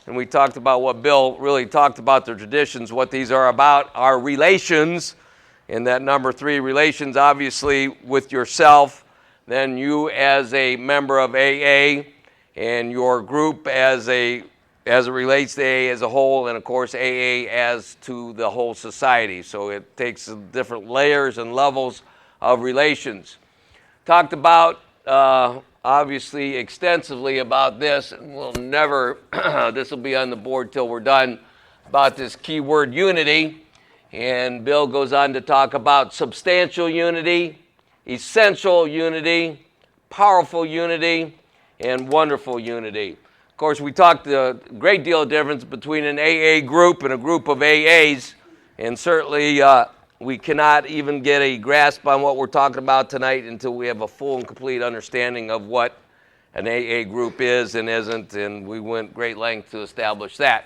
And we talked about what Bill really talked about, the traditions, what these are about, are relations. And that number three, relations, obviously, with yourself, then you as a member of AA, and your group as it relates to AA as a whole, and of course AA as to the whole society. So it takes different layers and levels of relations. Talked about, obviously, extensively about this, and we'll never, this will be on the board till we're done, about this key word unity. And Bill goes on to talk about substantial unity, essential unity, powerful unity, and wonderful unity. Of course, we talked a great deal of difference between an AA group and a group of AAs, and certainly we cannot even get a grasp on what we're talking about tonight until we have a full and complete understanding of what an AA group is and isn't, and we went great length to establish that.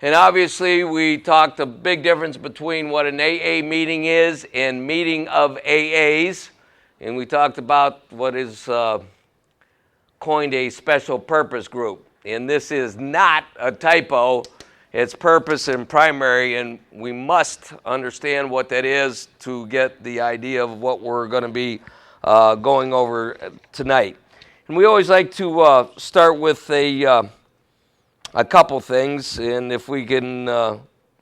And obviously, we talked a big difference between what an AA meeting is and meeting of AAs, and we talked about what is coined a special purpose group. And this is not a typo. It's purpose and primary, and we must understand what that is to get the idea of what we're going to be going over tonight. And we always like to start with a couple things, and if we can,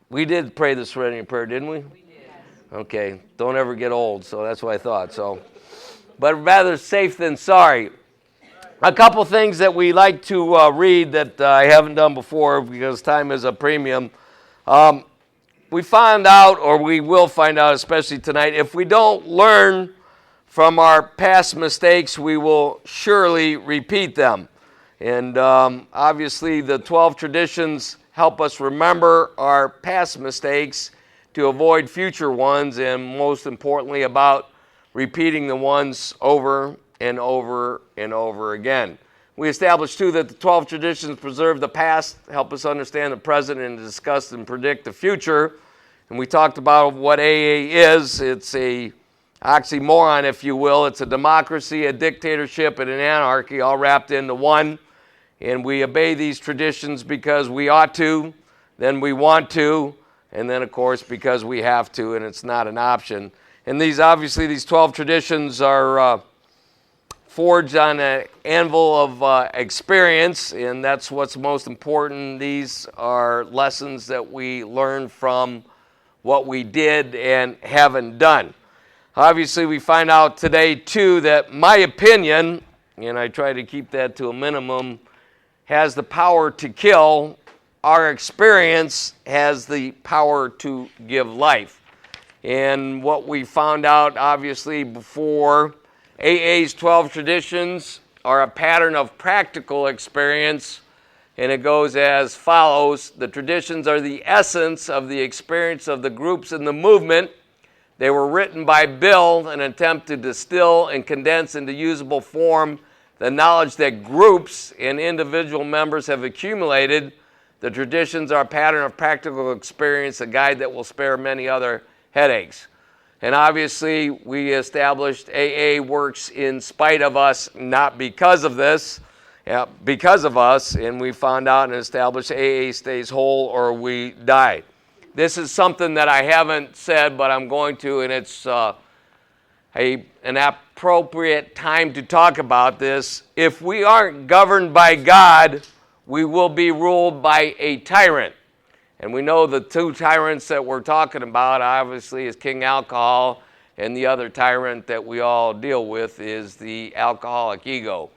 we did pray the Serenity Prayer, didn't we? We did. Okay, don't ever get old, so that's what I thought. So, but rather safe than sorry. A couple things that we like to read that I haven't done before because time is a premium. We found out, or we will find out, especially tonight, if we don't learn from our past mistakes, we will surely repeat them. And obviously, the 12 traditions help us remember our past mistakes to avoid future ones, and most importantly, about repeating the ones over and over and over again. We established, too, that the 12 traditions preserve the past, help us understand the present, and discuss and predict the future. And we talked about what AA is. It's a oxymoron, if you will. It's a democracy, a dictatorship, and an anarchy all wrapped into one. And we obey these traditions because we ought to, then we want to, and then, of course, because we have to, and it's not an option. And these 12 traditions are forged on an anvil of experience, and that's what's most important. These are lessons that we learn from what we did and haven't done. Obviously, we find out today, too, that my opinion, and I try to keep that to a minimum, has the power to kill. Our experience has the power to give life. And what we found out, obviously, before, AA's 12 traditions are a pattern of practical experience, and it goes as follows. The traditions are the essence of the experience of the groups in the movement. They were written by Bill in an attempt to distill and condense into usable form the knowledge that groups and individual members have accumulated. The traditions are a pattern of practical experience, a guide that will spare many other headaches. And obviously, we established AA works in spite of us, not because of this, because of us, and we found out and established AA stays whole or we die. This is something that I haven't said, but I'm going to, and it's an appropriate time to talk about this. If we aren't governed by God, we will be ruled by a tyrant. And we know the two tyrants that we're talking about, obviously, is King Alcohol, and the other tyrant that we all deal with is the alcoholic ego.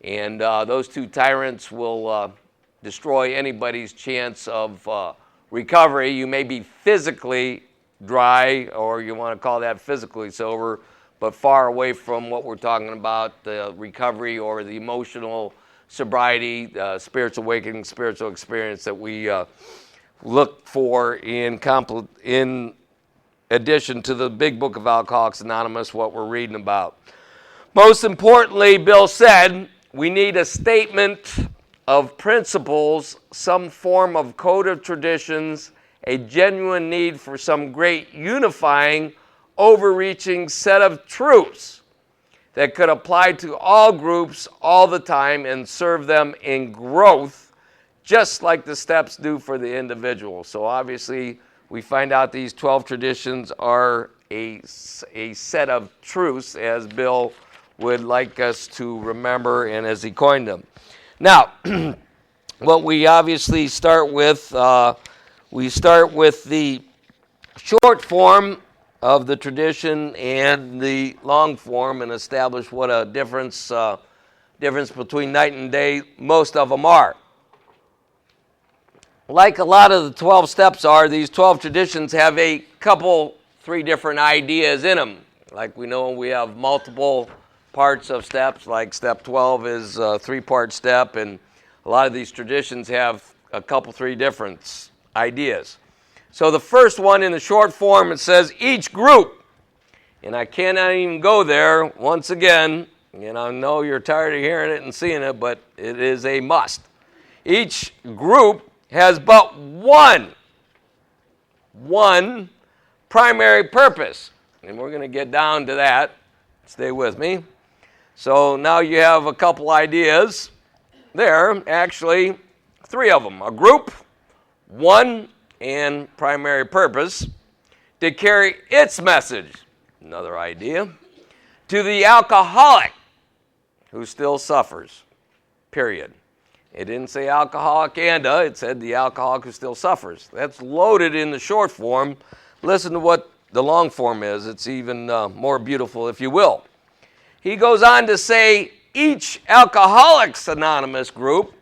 And those two tyrants will destroy anybody's chance of recovery. You may be physically dry, or you want to call that physically sober, but far away from what we're talking about, the recovery or the emotional sobriety, spiritual awakening, spiritual experience that we look for in addition to the big book of Alcoholics Anonymous, what we're reading about. Most importantly, Bill said, we need a statement of principles, some form of code of traditions, a genuine need for some great unifying, overreaching set of truths that could apply to all groups all the time and serve them in growth, just like the steps do for the individual. So obviously, we find out these 12 traditions are a set of truths, as Bill would like us to remember and as he coined them. Now, what we obviously start with, we start with the short form of the tradition and the long form and establish what a difference between night and day most of them are. Like a lot of the 12 steps are, these 12 traditions have a couple, 3 different ideas in them. Like we know we have multiple parts of steps, like step 12 is a 3-part step, and a lot of these traditions have a couple, 3 different ideas. So the first one in the short form, it says each group, and I cannot even go there once again, and I know you're tired of hearing it and seeing it, but it is a must. Each group has but one primary purpose, and we're going to get down to that. Stay with me. So now you have a couple ideas there, actually 3 of them. A group, one, and primary purpose, to carry its message, another idea, to the alcoholic who still suffers, period. It didn't say alcoholic it said the alcoholic who still suffers. That's loaded in the short form. Listen to what the long form is. It's even more beautiful, if you will. He goes on to say each Alcoholics Anonymous group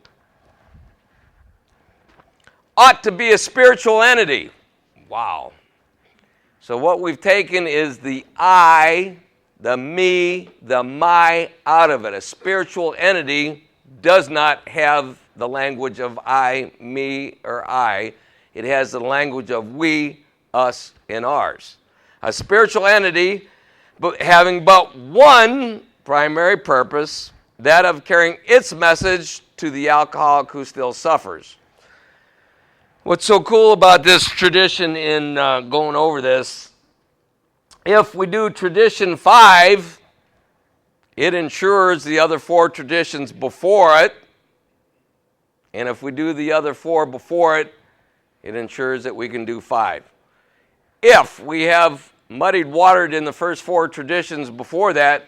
ought to be a spiritual entity. Wow. So what we've taken is the I, the me, the my out of it. A spiritual entity does not have the language of I, me, or I. It has the language of we, us, and ours. A spiritual entity having but one primary purpose, that of carrying its message to the alcoholic who still suffers. What's so cool about this tradition in going over this, if we do tradition 5, it ensures the other 4 traditions before it. And if we do the other 4 before it, it ensures that we can do 5. If we have muddied watered in the first 4 traditions before that,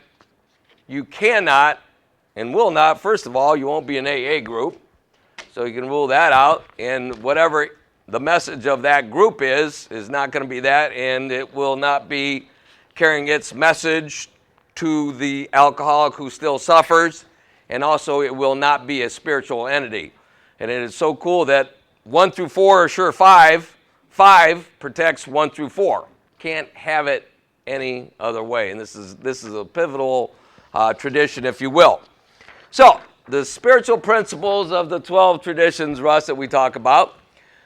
you cannot and will not, first of all, you won't be an AA group. So you can rule that out, and whatever the message of that group is not going to be that, and it will not be carrying its message to the alcoholic who still suffers, and also it will not be a spiritual entity. And it is so cool that 1 through 4 are sure 5. 5 protects 1 through 4. Can't have it any other way, and this is a pivotal tradition, if you will. So, the spiritual principles of the 12 traditions, Russ, that we talk about.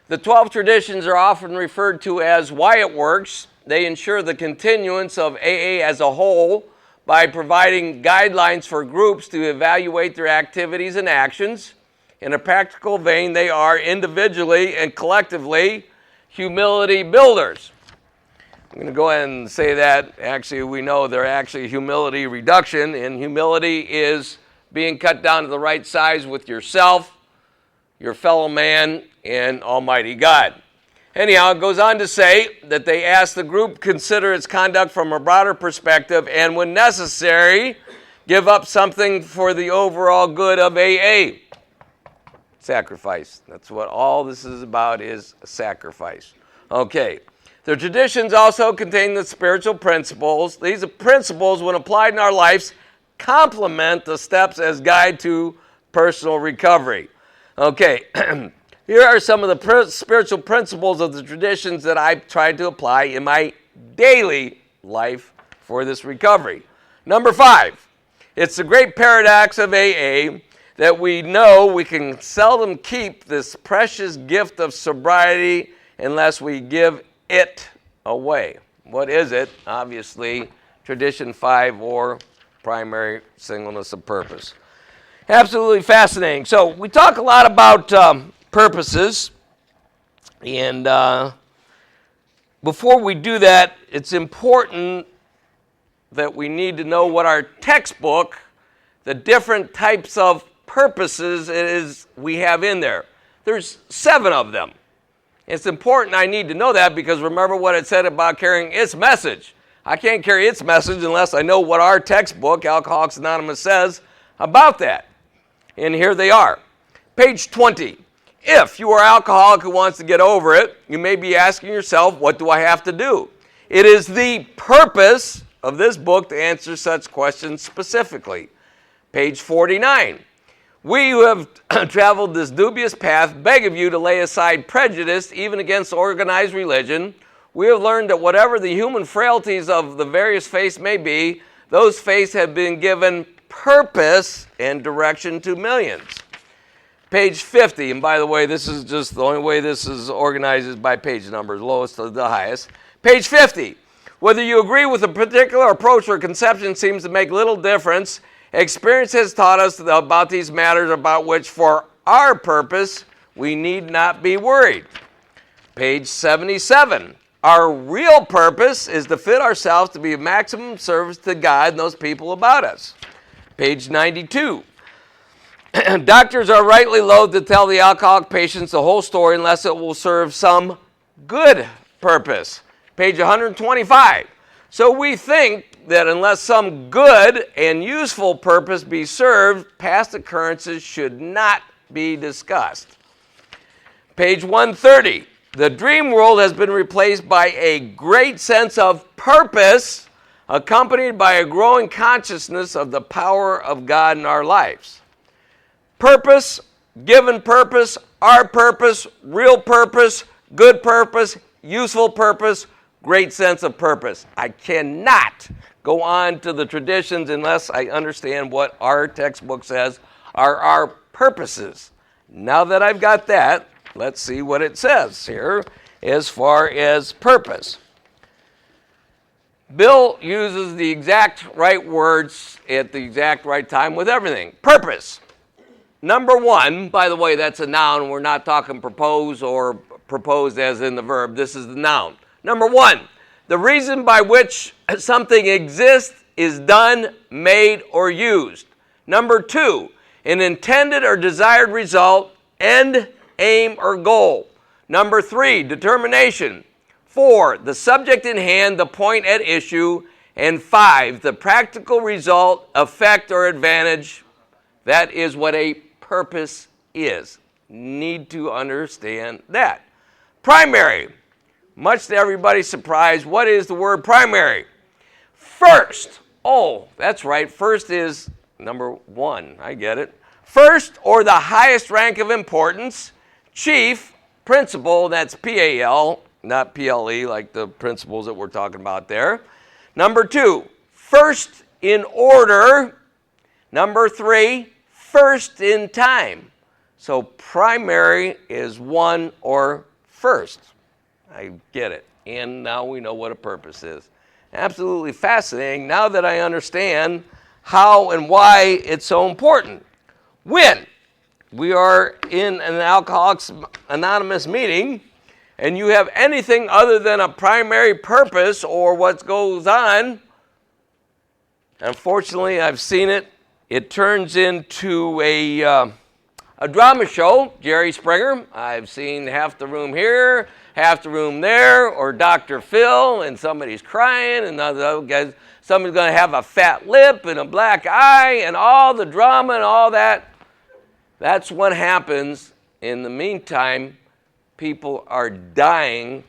The 12 traditions are often referred to as why it works. They ensure the continuance of AA as a whole by providing guidelines for groups to evaluate their activities and actions. In a practical vein, they are individually and collectively humility builders. I'm going to go ahead and say that. Actually, we know they're actually humility reduction, and humility is being cut down to the right size with yourself, your fellow man, and Almighty God. Anyhow, it goes on to say that they ask the group consider its conduct from a broader perspective and, when necessary, give up something for the overall good of AA. Sacrifice. That's what all this is about, is sacrifice. Okay. The traditions also contain the spiritual principles. These principles, when applied in our lives, complement the steps as guide to personal recovery. Okay, here are some of the spiritual principles of the traditions that I've tried to apply in my daily life for this recovery. Number 5, it's the great paradox of AA that we know we can seldom keep this precious gift of sobriety unless we give it away. What is it? Obviously, tradition 5 or primary singleness of purpose. Absolutely fascinating. So we talk a lot about purposes, and before we do that, it's important that we need to know what our textbook, the different types of purposes it is we have in there. There's 7 of them. It's important I need to know that because remember what it said about carrying its message. I can't carry its message unless I know what our textbook, Alcoholics Anonymous, says about that. And here they are. Page 20. If you are an alcoholic who wants to get over it, you may be asking yourself, what do I have to do? It is the purpose of this book to answer such questions specifically. Page 49. We who have traveled this dubious path beg of you to lay aside prejudice even against organized religion. We have learned that whatever the human frailties of the various faiths may be, those faiths have been given purpose and direction to millions. Page 50, and by the way, this is just the only way this is organized is by page numbers, lowest to the highest. Page 50. Whether you agree with a particular approach or conception seems to make little difference. Experience has taught us about these matters about which, for our purpose, we need not be worried. Page 77. Our real purpose is to fit ourselves to be of maximum service to God and those people about us. Page 92. Doctors are rightly loath to tell the alcoholic patients the whole story unless it will serve some good purpose. Page 125. So we think that unless some good and useful purpose be served, past occurrences should not be discussed. Page 130. The dream world has been replaced by a great sense of purpose, accompanied by a growing consciousness of the power of God in our lives. Purpose, given purpose, our purpose, real purpose, good purpose, useful purpose, great sense of purpose. I cannot go on to the traditions unless I understand what our textbook says are our purposes. Now that I've got that, let's see what it says here as far as purpose. Bill uses the exact right words at the exact right time with everything. Purpose. Number 1, by the way, that's a noun. We're not talking propose or proposed as in the verb. This is the noun. Number 1, the reason by which something exists is done, made, or used. Number 2, an intended or desired result, end, aim, or goal. Number 3, determination. 4, the subject in hand, the point at issue. And 5, the practical result, effect, or advantage. That is what a purpose is. Need to understand that. Primary. Much to everybody's surprise, what is the word primary? First. Oh, that's right. First is number 1. I get it. First, or the highest rank of importance. Chief, principal, that's P-A-L, not P-L-E, like the principles that we're talking about there. Number 2, first in order. Number 3, first in time. So primary is 1 or first. I get it. And now we know what a purpose is. Absolutely fascinating now that I understand how and why it's so important. When we are in an Alcoholics Anonymous meeting and you have anything other than a primary purpose or what goes on, unfortunately I've seen it, it turns into a drama show. Jerry Springer, I've seen half the room here, half the room there, or Dr. Phil, and somebody's crying, and other guys, somebody's going to have a fat lip and a black eye, and all the drama and all that. That's what happens. In the meantime, people are dying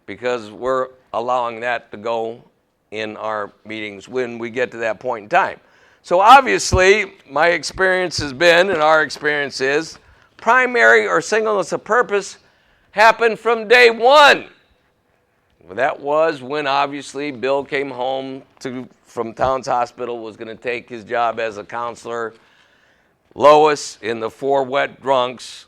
because we're allowing that to go in our meetings when we get to that point in time. So obviously, my experience has been, and our experience is, primary or singleness of purpose happened from day 1. Well, that was when obviously Bill came home from Towns Hospital, was going to take his job as a counselor. Lois in the 4 Wet Drunks,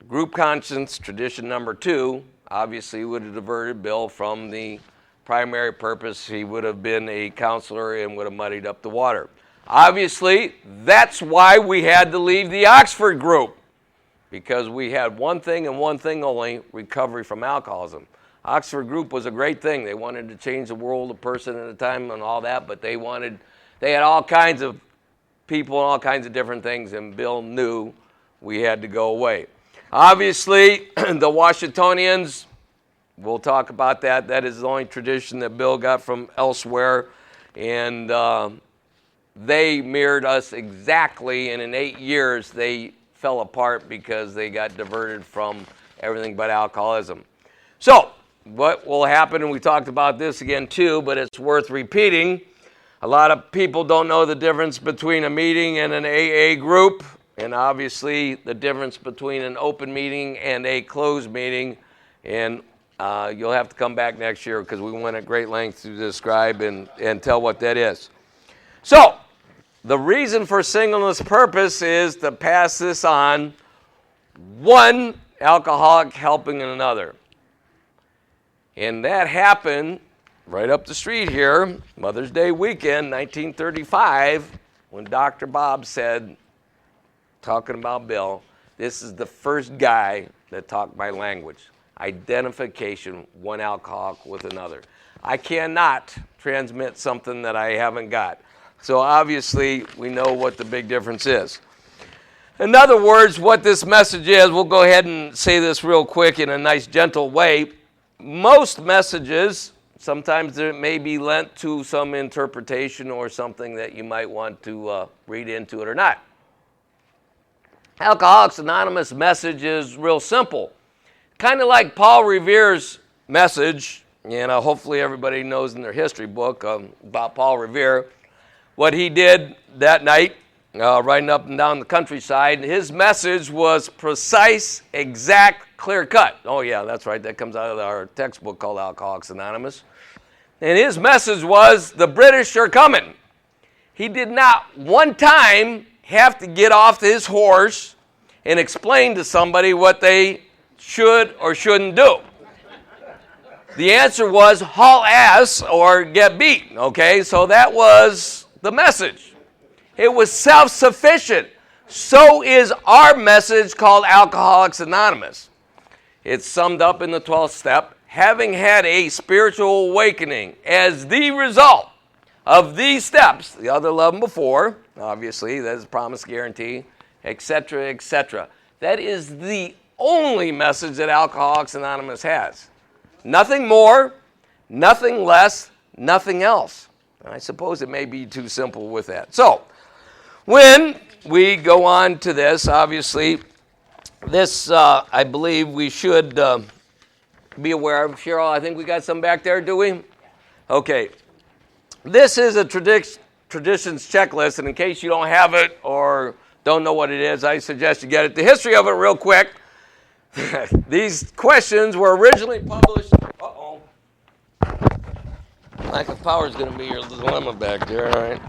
group conscience, tradition number 2, obviously would have diverted Bill from the primary purpose. He would have been a counselor and would have muddied up the water. Obviously, that's why we had to leave the Oxford group, because we had one thing and one thing only: recovery from alcoholism. Oxford group was a great thing. They wanted to change the world a person at a time and all that, but they had all kinds of people and all kinds of different things, and Bill knew we had to go away. Obviously, the Washingtonians, we'll talk about that. That is the only tradition that Bill got from elsewhere, and they mirrored us exactly, and in 8 years they fell apart because they got diverted from everything but alcoholism. So, what will happen, and we talked about this again too, but it's worth repeating. A lot of people don't know the difference between a meeting and an AA group, and obviously the difference between an open meeting and a closed meeting, and you'll have to come back next year because we went at great length to describe and tell what that is. So, the reason for singleness purpose is to pass this on, one alcoholic helping another. And that happened right up the street here, Mother's Day weekend, 1935, when Dr. Bob said, talking about Bill, this is the first guy that talked my language. Identification, one alcoholic with another. I cannot transmit something that I haven't got. So obviously, we know what the big difference is. In other words, what this message is, we'll go ahead and say this real quick in a nice, gentle way. Most messages, sometimes it may be lent to some interpretation or something that you might want to read into it or not. Alcoholics Anonymous message is real simple. Kind of like Paul Revere's message, and hopefully everybody knows in their history book about Paul Revere, what he did that night, riding up and down the countryside. His message was precise, exact, clear cut. Oh yeah, that's right, that comes out of our textbook called Alcoholics Anonymous. And his message was, the British are coming. He did not one time have to get off his horse and explain to somebody what they should or shouldn't do. The answer was haul ass or get beat, okay? So that was the message. It was self-sufficient. So is our message called Alcoholics Anonymous. It's summed up in the 12th step. Having had a spiritual awakening as the result of these steps, the other 11 before, obviously, that is promise, guarantee, etc., etc. That is the only message that Alcoholics Anonymous has. Nothing more, nothing less, nothing else. And I suppose it may be too simple with that. So, when we go on to this, obviously, this, I believe we should be aware of. Cheryl, I think we got some back there, do we? Okay. This is a traditions checklist, and in case you don't have it or don't know what it is, I suggest you get it. The history of it real quick. These questions were originally published. Uh-oh. Lack of power is going to be your dilemma back there, all right?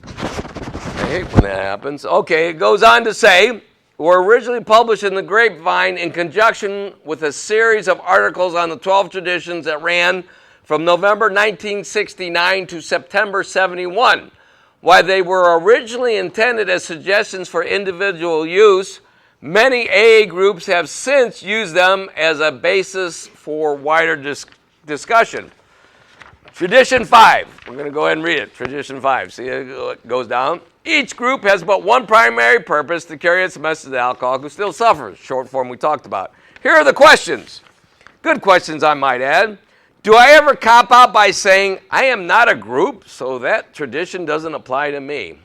I hate when that happens. Okay, it goes on to say, were originally published in the Grapevine in conjunction with a series of articles on the 12 traditions that ran from November 1969 to September 71. While they were originally intended as suggestions for individual use, many AA groups have since used them as a basis for wider discussion. Tradition 5. We're going to go ahead and read it. Tradition 5. See, it goes down. Each group has but one primary purpose: to carry its message to the alcoholic who still suffers. Short form we talked about. Here are the questions. Good questions, I might add. Do I ever cop out by saying, I am not a group, so that tradition doesn't apply to me?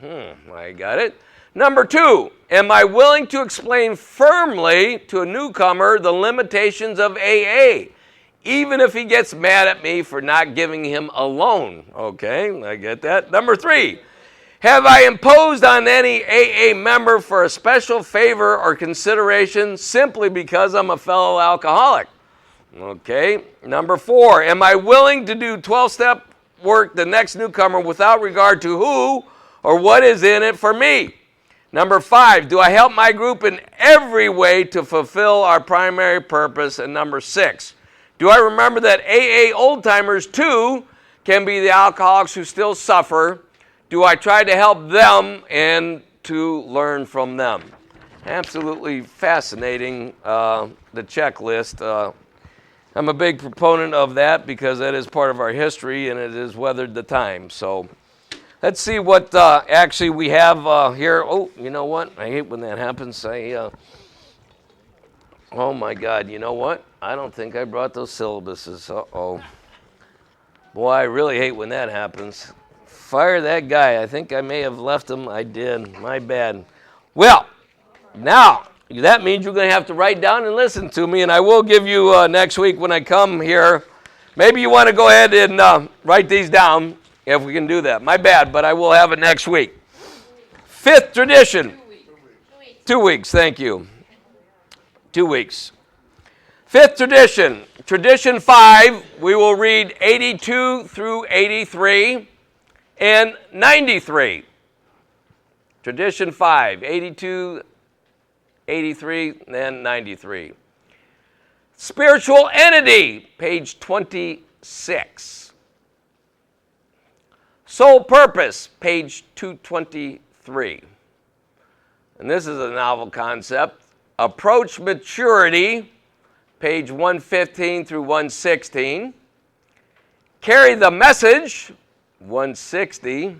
I got it. Number 2, am I willing to explain firmly to a newcomer the limitations of AA, even if he gets mad at me for not giving him a loan? Okay, I get that. Number 3, have I imposed on any AA member for a special favor or consideration simply because I'm a fellow alcoholic? Okay. Number 4, am I willing to do 12-step work the next newcomer without regard to who or what is in it for me? Number 5, do I help my group in every way to fulfill our primary purpose? And number 6, do I remember that AA old-timers too can be the alcoholics who still suffer, do I try to help them and to learn from them? Absolutely fascinating, the checklist. I'm a big proponent of that because that is part of our history and it has weathered the time. So let's see what actually we have here. Oh, you know what? I hate when that happens. Oh my God, you know what? I don't think I brought those syllabuses. Uh-oh. Boy, I really hate when that happens. Fire that guy. I think I may have left him. I did. My bad. Well, now, that means you're going to have to write down and listen to me, and I will give you next week when I come here. Maybe you want to go ahead and write these down, if we can do that. My bad, but I will have it next week. Fifth tradition. 2 weeks, thank you. 2 weeks. Fifth tradition. Tradition 5, we will read 82 through 83 and 93. Tradition 5, 82, 83, and 93. Spiritual entity, page 26. Soul purpose, page 223. And this is a novel concept. Approach maturity, page 115 through 116. Carry the message, 160.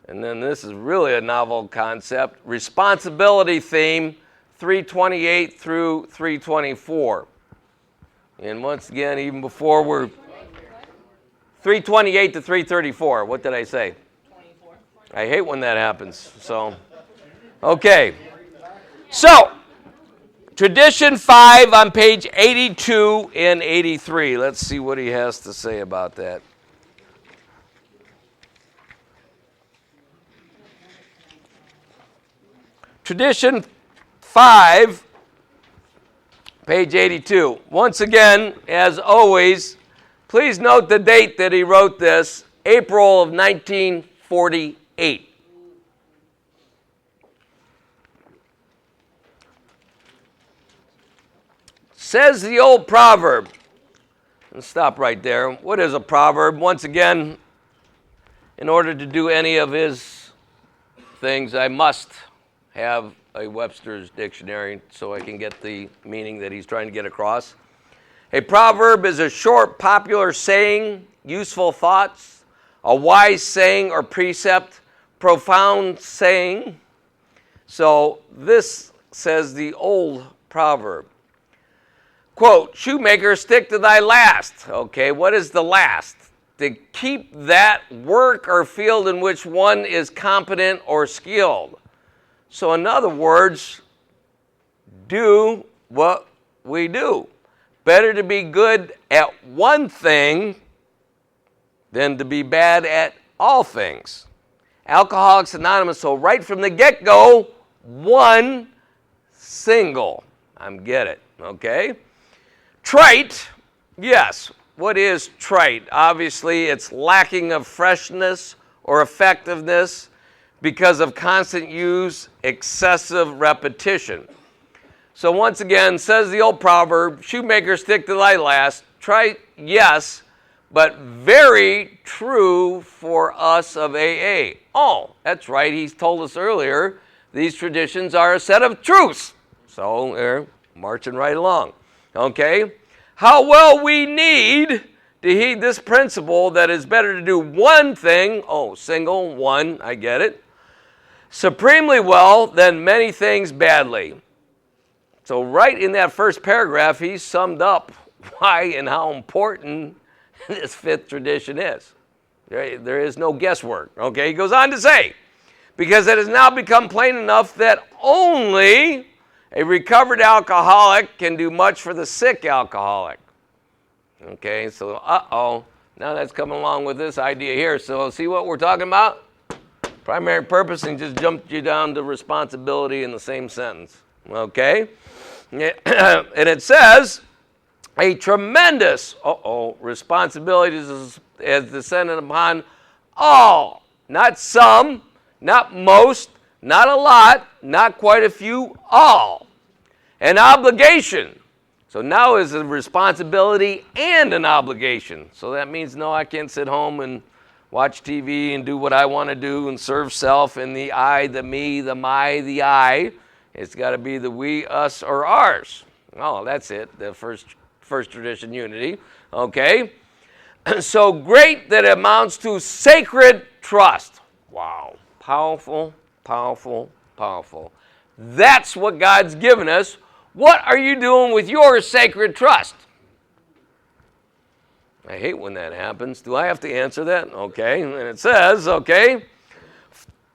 And then this is really a novel concept. Responsibility theme, 328 through 324. And once again, even before we're 328 to 334. What did I say? 24. I hate when that happens. So, okay. So, tradition 5 on page 82 and 83. Let's see what he has to say about that. Tradition 5, page 82. Once again, as always, please note the date that he wrote this, April of 1948. Says the old proverb. Let's stop right there. What is a proverb? Once again, in order to do any of his things, I must have a Webster's dictionary so I can get the meaning that he's trying to get across. A proverb is a short, popular saying, useful thoughts, a wise saying or precept, profound saying. So this says the old proverb. Quote, shoemaker, stick to thy last. Okay, what is the last? To keep that work or field in which one is competent or skilled. So in other words, do what we do. Better to be good at one thing than to be bad at all things. Alcoholics Anonymous, so right from the get-go, one single. Get it, okay? Trite, yes. What is trite? Obviously, it's lacking of freshness or effectiveness because of constant use, excessive repetition. So once again, says the old proverb, shoemaker, stick to thy last. Trite, yes, but very true for us of AA. Oh, that's right, he's told us earlier, these traditions are a set of truths. So they're marching right along. Okay? How well we need to heed this principle that it's better to do one thing, single, one, I get it, supremely well than many things badly. So right in that first paragraph, he summed up why and how important this fifth tradition is. There is no guesswork. Okay, he goes on to say, because it has now become plain enough that only a recovered alcoholic can do much for the sick alcoholic. Okay, so now that's coming along with this idea here. So see what we're talking about? Primary purpose, and just jumped you down to responsibility in the same sentence. Okay? And it says, a tremendous, responsibility is descended upon all. Not some, not most, not a lot, not quite a few, all. An obligation. So now is a responsibility and an obligation. So that means, no, I can't sit home and watch TV and do what I want to do and serve self and the I, the me, the my, the I. It's got to be the we, us, or ours. Oh, that's it, the first tradition unity. Okay? So great that it amounts to sacred trust. Wow. Powerful, powerful, powerful. That's what God's given us. What are you doing with your sacred trust? I hate when that happens. Do I have to answer that? Okay. And it says, okay,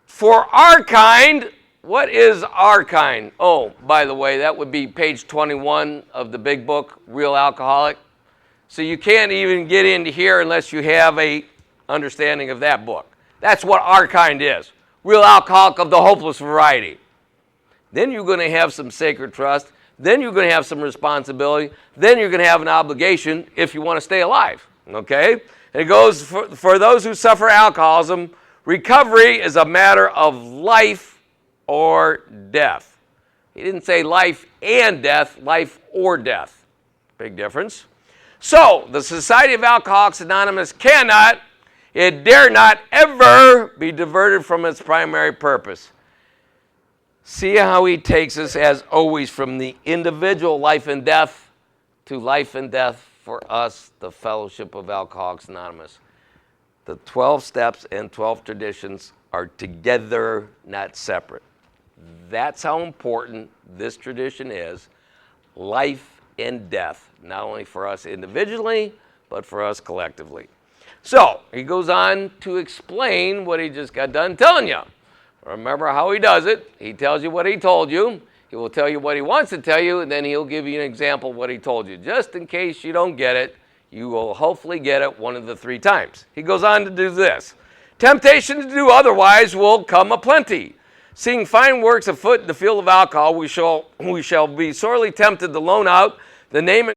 for our kind, what is our kind? Oh, by the way, that would be page 21 of the big book, Real Alcoholic. So you can't even get into here unless you have a understanding of that book. That's what our kind is. Real alcoholic of the hopeless variety. Then you're going to have some sacred trust. Then you're going to have some responsibility. Then you're going to have an obligation if you want to stay alive. Okay? And it goes, for those who suffer alcoholism, recovery is a matter of life or death. He didn't say life and death, life or death. Big difference. So, the Society of Alcoholics Anonymous cannot, it dare not ever be diverted from its primary purpose. See how he takes us, as always, from the individual life and death to life and death for us, the Fellowship of Alcoholics Anonymous. The 12 steps and 12 traditions are together, not separate. That's how important this tradition is. Life and death, not only for us individually, but for us collectively. So, he goes on to explain what he just got done telling you. Remember how he does it. He tells you what he told you. He will tell you what he wants to tell you, and then he'll give you an example of what he told you. Just in case you don't get it, you will hopefully get it one of the 3 times. He goes on to do this. Temptation to do otherwise will come aplenty. Seeing fine works afoot in the field of alcohol, we shall be sorely tempted to loan out the name